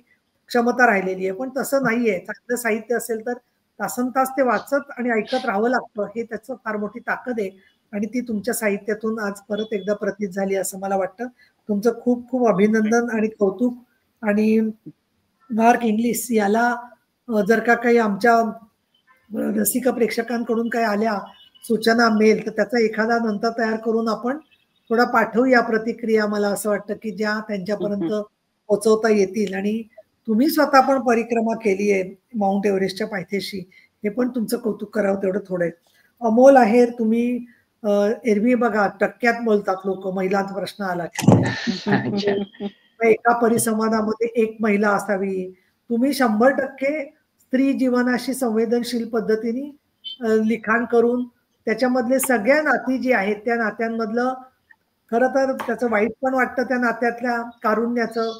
क्षमता राहिलेली आहे. पण तसं नाहीये. चांगलं साहित्य असेल तर तासनतास ते वाचत आणि ऐकत राहावं लागतं. हे त्याचं फार मोठी ताकद आहे आणि ती तुमच्या साहित्यातून आज परत एकदा प्रतीत झाली असं मला वाटतं. तुमचं खूप खूप अभिनंदन आणि कौतुक. आणि मार्क इंग्लिश याला जर का काही आमच्या रसिक प्रेक्षकांकडून काही आल्या सूचना मेल तर त्याचा एखादा नंतर तयार करून आपण थोडा पाठवूया प्रतिक्रिया. मला असं वाटतं की ज्या त्यांच्यापर्यंत पोहोचवता येतील. आणि तुम्ही स्वतः पण परिक्रमा केली आहे माउंट एव्हरेस्टच्या पायथ्याशी, हे पण तुमचं कौतुक करावं तेवढं थोडं आहे. अमोल आहेर तुम्ही एरवी बघा टक्क्यात बोलतात लोक महिलांचा प्रश्न आला एका परिसंवादामध्ये एक महिला असावी. तुम्ही 100% स्त्री जीवनाशी संवेदनशील पद्धतीने लिखाण करून त्याच्यामधले सगळ्या नाती जी आहेत त्या नात्यांमधलं खरं तर त्याचं वाईट पण वाटतं त्या नात्यातल्या कारुण्याचं,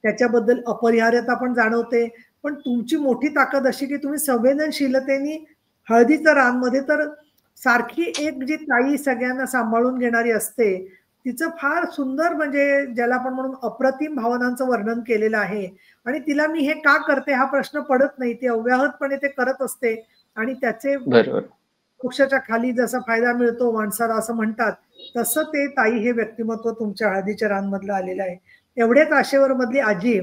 त्याच्याबद्दल अपरिहार्यता पण जाणवते. पण तुमची मोठी ताकद अशी की तुम्ही संवेदनशीलतेने हळदीचं रानमध्ये तर सारखी एक जी ताई सगळ्यांना सांभाळून घेणारी असते तिचं फार सुंदर म्हणजे ज्याला आपण म्हणून अप्रतिम भावनांचं वर्णन केलेलं आहे. आणि तिला मी हे का करते हा प्रश्न पडत नाही. ती अव्याहतपणे ते करत असते आणि त्याचे वृक्षाच्या खाली जसा फायदा मिळतो माणसाला असं म्हणतात तसं ते ताई हे व्यक्तिमत्व तुमच्या हळदीच्या रानमधलं आलेलं आहे. एवढ्याच आशेवर मधली आजी,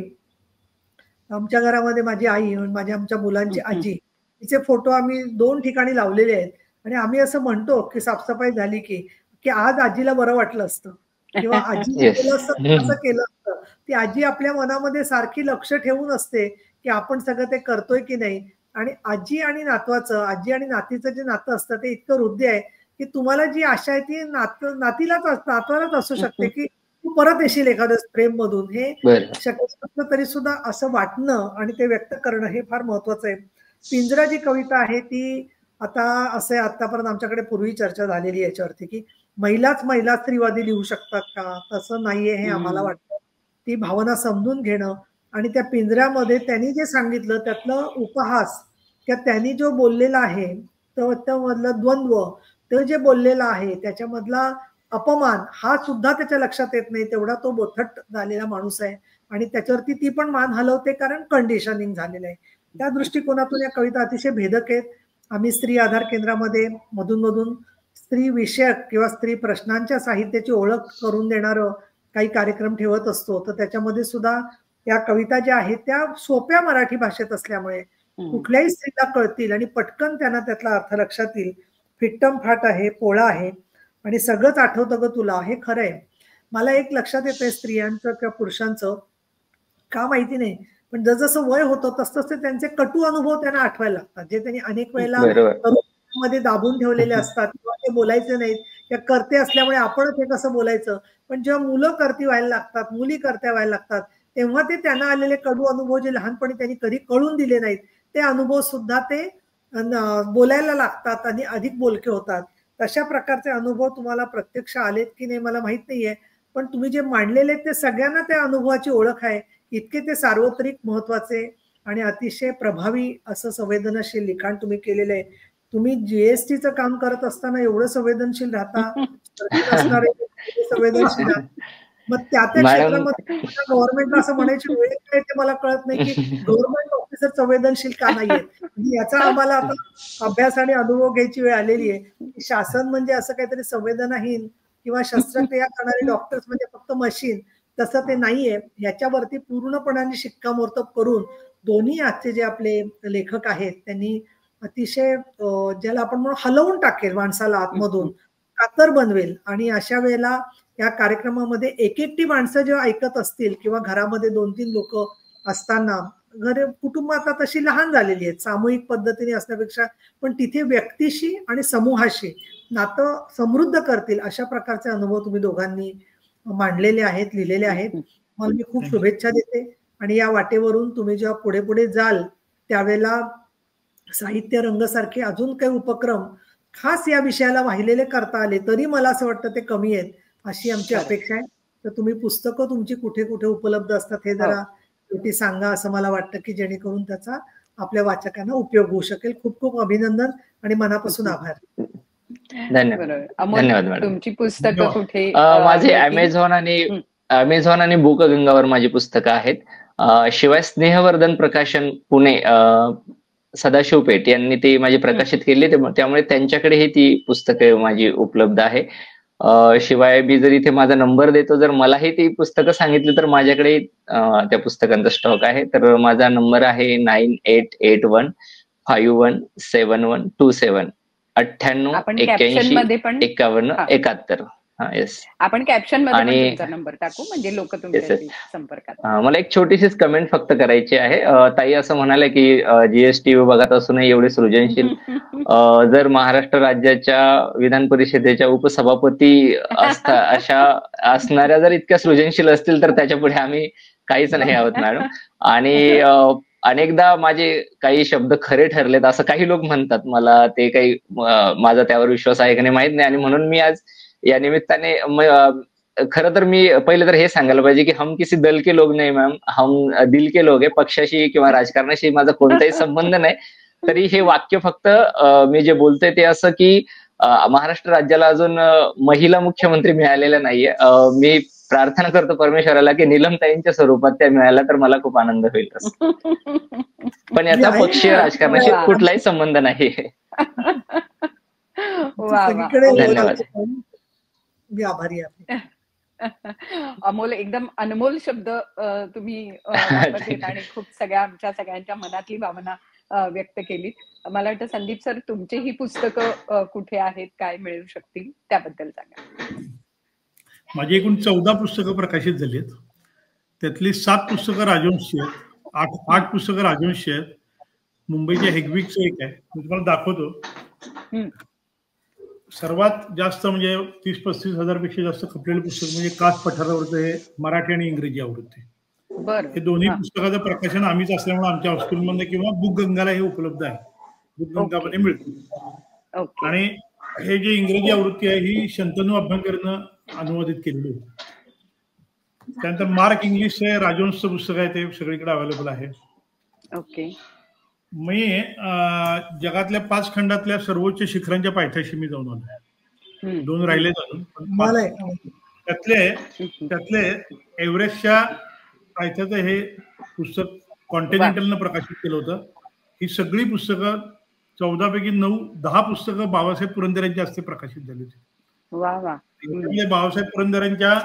आमच्या घरामध्ये माझी आई माझ्या आमच्या मुलांची आजी, तिचे फोटो आम्ही 2 ठिकाणी लावलेले आहेत. आणि आम्ही असं म्हणतो की साफसफाई झाली की आज आजीला बरं वाटलं असतं किंवा आजी केलं असतं असं केलं असतं. ती आजी आपल्या मनामध्ये सारखी लक्ष ठेवून असते की आपण सगळं ते करतोय की नाही. आणि आजी आणि नातवाचं, आजी आणि नातीचं जे नातं असतं ते इतकं हृदय आहे की तुम्हाला जी आशा आहे ती नातवालाच असू शकते की तू परत येशील एखाद्या प्रेम मधून. हे शक्य नसलं तरी सुद्धा असं वाटणं आणि ते व्यक्त करणं हे फार महत्वाचं आहे. पिंजरा जी कविता आहे ती आता असं आतापर्यंत आमच्याकडे पूर्वी चर्चा झालेली आहे याच्यावरती की महिला स्त्रीवादी लिहू शकतात का, तसं नाहीये हे आम्हाला वाटतं. ती भावना समजून घेणं आणि त्या पिंजऱ्यामध्ये त्यांनी जे सांगितलं त्यातलं उपहास किंवा त्यांनी जो बोललेला आहे त्यामधलं द्वंद्व, ते जे बोललेलं आहे त्याच्यामधला अपमान हा सुद्धा त्याच्या लक्षात येत नाही. तेवढा तो बोथट झालेला माणूस आहे आणि त्याच्यावरती ती पण मान हलवते कारण कंडिशनिंग झालेलं आहे. त्या दृष्टिकोनातून या कविता अतिशय भेदक आहेत. आम्ही स्त्री आधार केंद्रामध्ये मधून मधून स्त्री विषयक किंवा स्त्री प्रश्नांच्या साहित्याची ओळख करून देणारं काही कार्यक्रम ठेवत असतो. तर त्याच्यामध्ये सुद्धा या कविता ज्या आहेत त्या सोप्या मराठी भाषेत असल्यामुळे कुठल्याही स्त्रीला कळतील आणि पटकन त्यांना त्यातला अर्थ लक्षात येईल. फिट्टम फाट आहे, पोळा आहे आणि सगळंच आठवतं ग तुला, हे खरं आहे. मला एक लक्षात येतंय स्त्रियांचं किंवा पुरुषांचं, का माहिती नाही, पण जसजसं वय होतं तसतसे त्यांचे कटू अनुभव त्यांना आठवायला लागतात, जे त्यांनी अनेक वेळेला मध्ये दाबून ठेवलेले असतात किंवा ते बोलायचे नाहीत किंवा करते असल्यामुळे आपणच हे कसं बोलायचं. पण जेव्हा मुलं करती व्हायला लागतात, मुली करत्या व्हायला लागतात, तेव्हा ते त्यांना आलेले कडू अनुभव जे लहानपणी त्यांनी कधी कळून दिले नाहीत, ते अनुभव सुद्धा ते बोलायला लागतात आणि अधिक बोलके होतात. तशा प्रकारचे अनुभव तुम्हाला प्रत्यक्ष आलेत की नाही मला माहित नाहीये, पण तुम्ही जे मांडलेले ते सगळ्यांना त्या अनुभवाची ओळख आहे. इतके ते सार्वत्रिक महत्वाचे आणि अतिशय प्रभावी असं संवेदनशील लिखाण तुम्ही केलेलं आहे. तुम्ही जीएसटीचं काम करत असताना एवढं संवेदनशील राहता, असणारे संवेदनशील राहता, मग त्या क्षेत्रामध्ये गव्हर्नमेंटला असं म्हणायची वेळ काय ते मला कळत नाही की गव्हर्नमेंट ऑफिसर संवेदनशील का नाहीये. याचा आम्हाला आता अभ्यास आणि अनुभव घ्यायची वेळ आलेली आहे. शासन म्हणजे असं काहीतरी संवेदनाहीन किंवा शस्त्रक्रिया करणारे डॉक्टर्स म्हणजे फक्त मशीन, तसं ते नाहीये. याच्यावरती पूर्णपणाने शिक्कामोर्तब करून दोन्ही आजचे जे आपले लेखक आहेत त्यांनी अतिशय ज्याला आपण म्हणून हलवून टाकेल माणसाला आतमधून, कातर बनवेल. आणि अशा वेळेला या कार्यक्रमामध्ये एक एकटी माणसं जेव्हा ऐकत असतील किंवा घरामध्ये 2-3 लोक असताना, कुटुंब आता तशी लहान झालेली आहेत सामूहिक पद्धतीने असण्यापेक्षा, पण तिथे व्यक्तीशी आणि समूहाशी नातं समृद्ध करतील अशा प्रकारचे अनुभव तुम्ही दोघांनी मांडलेले आहेत, लिहिलेले आहेत. मला मी खूप शुभेच्छा देते. आणि या वाटेवरून तुम्ही जेव्हा पुढे पुढे जाल त्यावेळेला साहित्य रंगसारखे अजून काही उपक्रम खास या विषयाला वाहिलेले करता आले तरी मला असं वाटतं ते कमी आहेत, अशी आमची अपेक्षा आहे. तर तुम्ही पुस्तकं तुमची कुठे कुठे उपलब्ध असतात हे जरा शेवटी सांगा, असं मला वाटतं की जेणेकरून त्याचा आपल्या वाचकांना उपयोग होऊ शकेल. खूप खूप अभिनंदन आणि मनापासून आभार.
धन्यवाद.
तुमची पुस्तकं कुठे?
माझे अमेझॉन आणि बुक गंगावर माझी पुस्तकं आहेत. शिवाय स्नेहवर्धन प्रकाशन पुणे, सदाशिव पेठ यांनी ती माझी प्रकाशित केली, त्यामुळे त्यांच्याकडेही ती पुस्तकं माझी उपलब्ध आहे. शिवाय मी जर इथे माझा नंबर देतो, जर मलाही ती पुस्तकं सांगितली तर माझ्याकडे त्या पुस्तकांचा स्टॉक आहे. तर माझा नंबर आहे 9881517127 98815171.
आपण कॅप्शन मध्ये तुमचा नंबर टाकू म्हणजे लोक तुमच्याशी संपर्कात.
मला एक छोटीशीच कमेंट फक्त करायची आहे. ताई असं म्हणाले की जीएसटी विभागात असूनही एवढे सृजनशील, जर महाराष्ट्र राज्याच्या विधान परिषदेच्या उपसभापती अशा असणाऱ्या जर इतक्या सृजनशील असतील तर त्याच्या पुढे आम्ही काहीच नाही आहोत मॅडम. आणि अनेकदा माझे काही शब्द खरे ठरलेत असं काही लोक म्हणतात. मला ते काही माझा त्यावर विश्वास आहे की नाही माहित नाही. आणि म्हणून मी आज या निमित्ताने खरं तर मी पहिले तर हे सांगायला पाहिजे की हम किसी दल के लोग नाही मॅम, हम दिल के लोग आहे. पक्षाशी किंवा राजकारणाशी माझा कोणताही संबंध नाही. तरी हे वाक्य फक्त मी जे बोलतोय ते असं की महाराष्ट्र राज्याला अजून महिला मुख्यमंत्री मिळालेल्या नाहीये. मी प्रार्थना करतो परमेश्वराला की नीलमताईंच्या स्वरूपात त्या मिळाल्या तर मला खूप आनंद होईल. पण याचा पक्षीय राजकारणाशी कुठलाही संबंध नाही.
धन्यवाद. मी आभारी आहे.
अमोल, एकदम अनमोल शब्द तुम्ही वापरलेत आणि खूप आमच्या सगळ्यांच्या मनातली भावना व्यक्त केलीत. मला वाटतं संदीप सर, तुमची ही पुस्तकं कुठे आहेत, काय मिळू शकतील त्याबद्दल सांगा.
माझी एकूण 14 पुस्तकं प्रकाशित झाली आहेत. त्यातली 7 पुस्तकं राजवंशी आहेत, 8 पुस्तकं राजवंशी आहेत. मुंबईच्या हेगविकचं एक आहे, मी तुम्हाला दाखवतो. सर्वात जास्त म्हणजे 30-35 हजारपेक्षा जास्त खपलेलं पुस्तक म्हणजे कास पठारावरचं हे मराठी आणि इंग्रजी आवृत्ती. हे दोन्ही पुस्तकाचं प्रकाशन आम्हीच असल्यामुळे आमच्या हायस्कूलमध्ये किंवा बुक गंगाला हे उपलब्ध आहे, बुक गंगामध्ये मिळतं. आणि हे जे इंग्रजी आवृत्ती आहे ही शंतनू अभ्यंकरनं अनुवादित केलेली होती. त्यानंतर मार्क इंग्लिशचं राजवंशचं पुस्तक आहे, ते सगळीकडे अवेलेबल आहे. मी जगातल्या 5 खंडातल्या सर्वोच्च शिखरांच्या पायथ्याशी मी जाऊन आलो. 2 राहिले जाऊन. त्यातले एव्हरेस्टच्या पायथ्याचं हे पुस्तक कॉन्टिनेंटलनं प्रकाशित केलं होतं. ही सगळी पुस्तकं 14 पैकी 10 पुस्तकं बाबासाहेब पुरंदरेंच्या हस्ते प्रकाशित झाली होती. बाबासाहेब पुरंदरेंच्या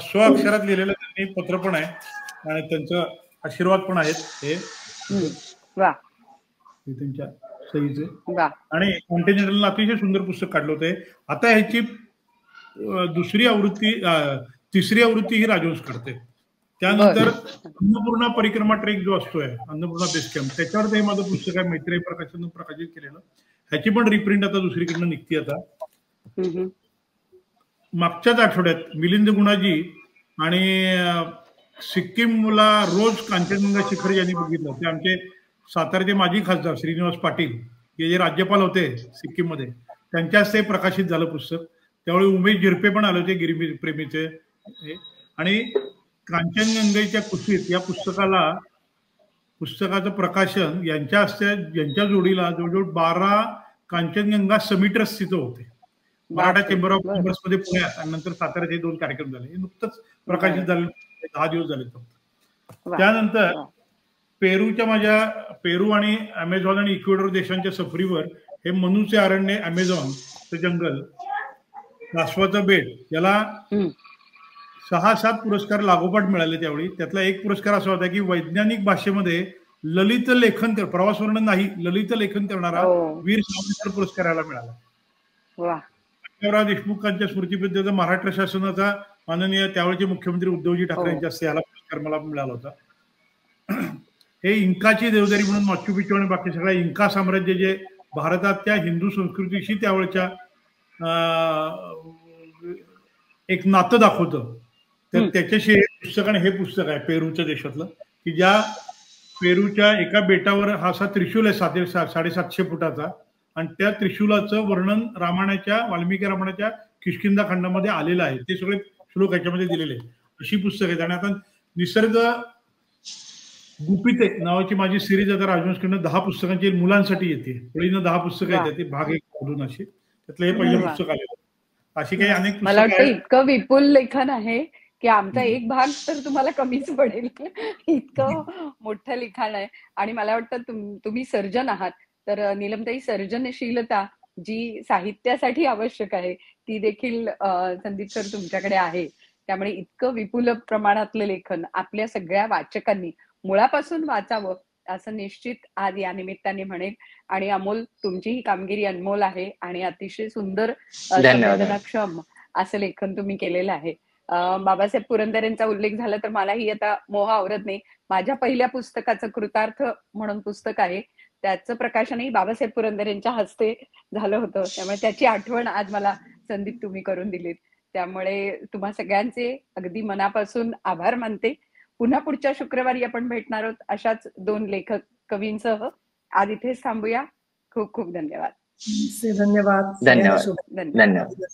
स्वअक्षरात लिहिलेलं त्यांनी पत्र पण आहे आणि त्यांचं आशीर्वाद पण आहेत. हे हे त्यांच्या सहीचे.
वा.
आणि कॉन्टिनेंटलनं अतिशय सुंदर पुस्तक काढलं होते. आता ह्याची तिसरी आवृत्ती ही राजवंश काढते. त्यानंतर अन्नपूर्णा परिक्रमा ट्रेक जो असतोय, अन्नपूर्णा बेस कॅम्प, त्याच्यावर हे माझं पुस्तक आहे, मैत्रेय प्रकाशनानं प्रकाशित केलेलं. ह्याची पण रिप्रिंट आता दुसरीकडनं निघते. आता मागच्याच आठवड्यात मिलिंद गुणाजी आणि सिक्कीमला रोज कांचनजंगा शिखर यांनी बघितलं. ते आमचे सातारचे माजी खासदार श्रीनिवास पाटील हे जे राज्यपाल होते सिक्कीम मध्ये, त्यांच्या हस्ते प्रकाशित झालं पुस्तक. त्यावेळी उमेश झिरपे पण आले होते, गिरिप्रेमीचे. आणि कांचनजंगेच्या कुशीत या पुस्तकाचं प्रकाशन यांच्या हस्ते, यांच्या जोडीला जवळजवळ 12 कांचनजंगा समिटर्स तिथं होते. मराठा चेंबर ऑफ कॉमर्स मध्ये पुण्यात आणि नंतर साताऱ्यात हे 2 कार्यक्रम झाले. हे नुकतंच प्रकाशित झाले, 10 दिवस झाले फक्त. त्यानंतर पेरू आणि अमेझॉन आणि इक्वेडोर देशांच्या सफरीवर हे मनुचे अरण्य, अमेझॉनचं जंगल, कासवाचं बेट याला 6-7 पुरस्कार लागोपाठ मिळाले त्यावेळी. त्यातला एक पुरस्कार असा होता की वैज्ञानिक भाषेमध्ये ललित लेखन, प्रवास वर्णन नाही, ललित लेखन करणारा वीर सावरकर पुरस्कार याला मिळाला. देशमुखांच्या स्मृतीबद्दल महाराष्ट्र शासनाचा माननीय त्यावेळेचे मुख्यमंत्री उद्धवजी ठाकरे यांच्या हस्ते याला पुरस्कार मला मिळाला होता. हे इंकाची देवदारी म्हणून माचू पिच्चू आणि बाकी सगळ्या इंका साम्राज्य जे भारताच्या हिंदू संस्कृतीशी त्यावेळेच्या एक नातं दाखवतं, तर त्याच्याशी पुस्तक. आणि हे पुस्तक आहे पेरूच्या देशातलं, की ज्या पेरूच्या एका बेटावर हा असा त्रिशूल आहे 750 फुटाचा, आणि त्या त्रिशूलाचं वर्णन वाल्मिकी रामायणाच्या किष्किंधा खंडामध्ये आलेलं आहे. ते सगळे श्लोक याच्यामध्ये दिलेले आहेत. अशी पुस्तक आहेत. आणि आता निसर्ग गुपिते नावाची माझी सिरीज आता राजवंशकडनं 10 पुस्तकांची मुलांसाठी येते. पुढीनं 10 पुस्तकं येतात, ते भाग 1 मधून अशी. त्यातलं हे पहिलं पुस्तक आलेलं. अशी काही अनेक
मला वाटतं इतकं विपुल लेखन आहे की आमचा एक भाग तर तुम्हाला कमीच पडेल, इतकं मोठं लिखाण आहे. आणि मला वाटतं तुम्ही सर्जन आहात, तर नीलमताई, सर्जनशीलता जी साहित्यासाठी आवश्यक आहे ती देखील संदीप सर तुमच्याकडे आहे. त्यामुळे इतकं विपुल प्रमाणातलं लेखन आपल्या सगळ्या वाचकांनी मुळापासून वाचावं असं निश्चित आज या निमित्ताने म्हणेन. आणि अमोल, तुमची ही कामगिरी अनमोल आहे आणि अतिशय सुंदर, संवेदनाक्षम असं लेखन तुम्ही केलेलं आहे. बाबासाहेब पुरंदरेंचा उल्लेख झाला तर मलाही आता मोह आवरत नाही. माझ्या पहिल्या पुस्तकाचं कृतार्थ म्हणून पुस्तक आहे, त्याचं प्रकाशनही बाबासाहेब पुरंदरेंच्या हस्ते झालं होतं. त्यामुळे त्याची आठवण आज मला संदीप तुम्ही करून दिलीत. त्यामुळे तुम्हा सगळ्यांचे अगदी मनापासून आभार मानते. पुन्हा पुढच्या शुक्रवारी आपण भेटणार आहोत अशाच 2 लेखक कवींसह. आज इथेच थांबूया. खूप खूप धन्यवाद.
धन्यवाद.
धन्यवाद.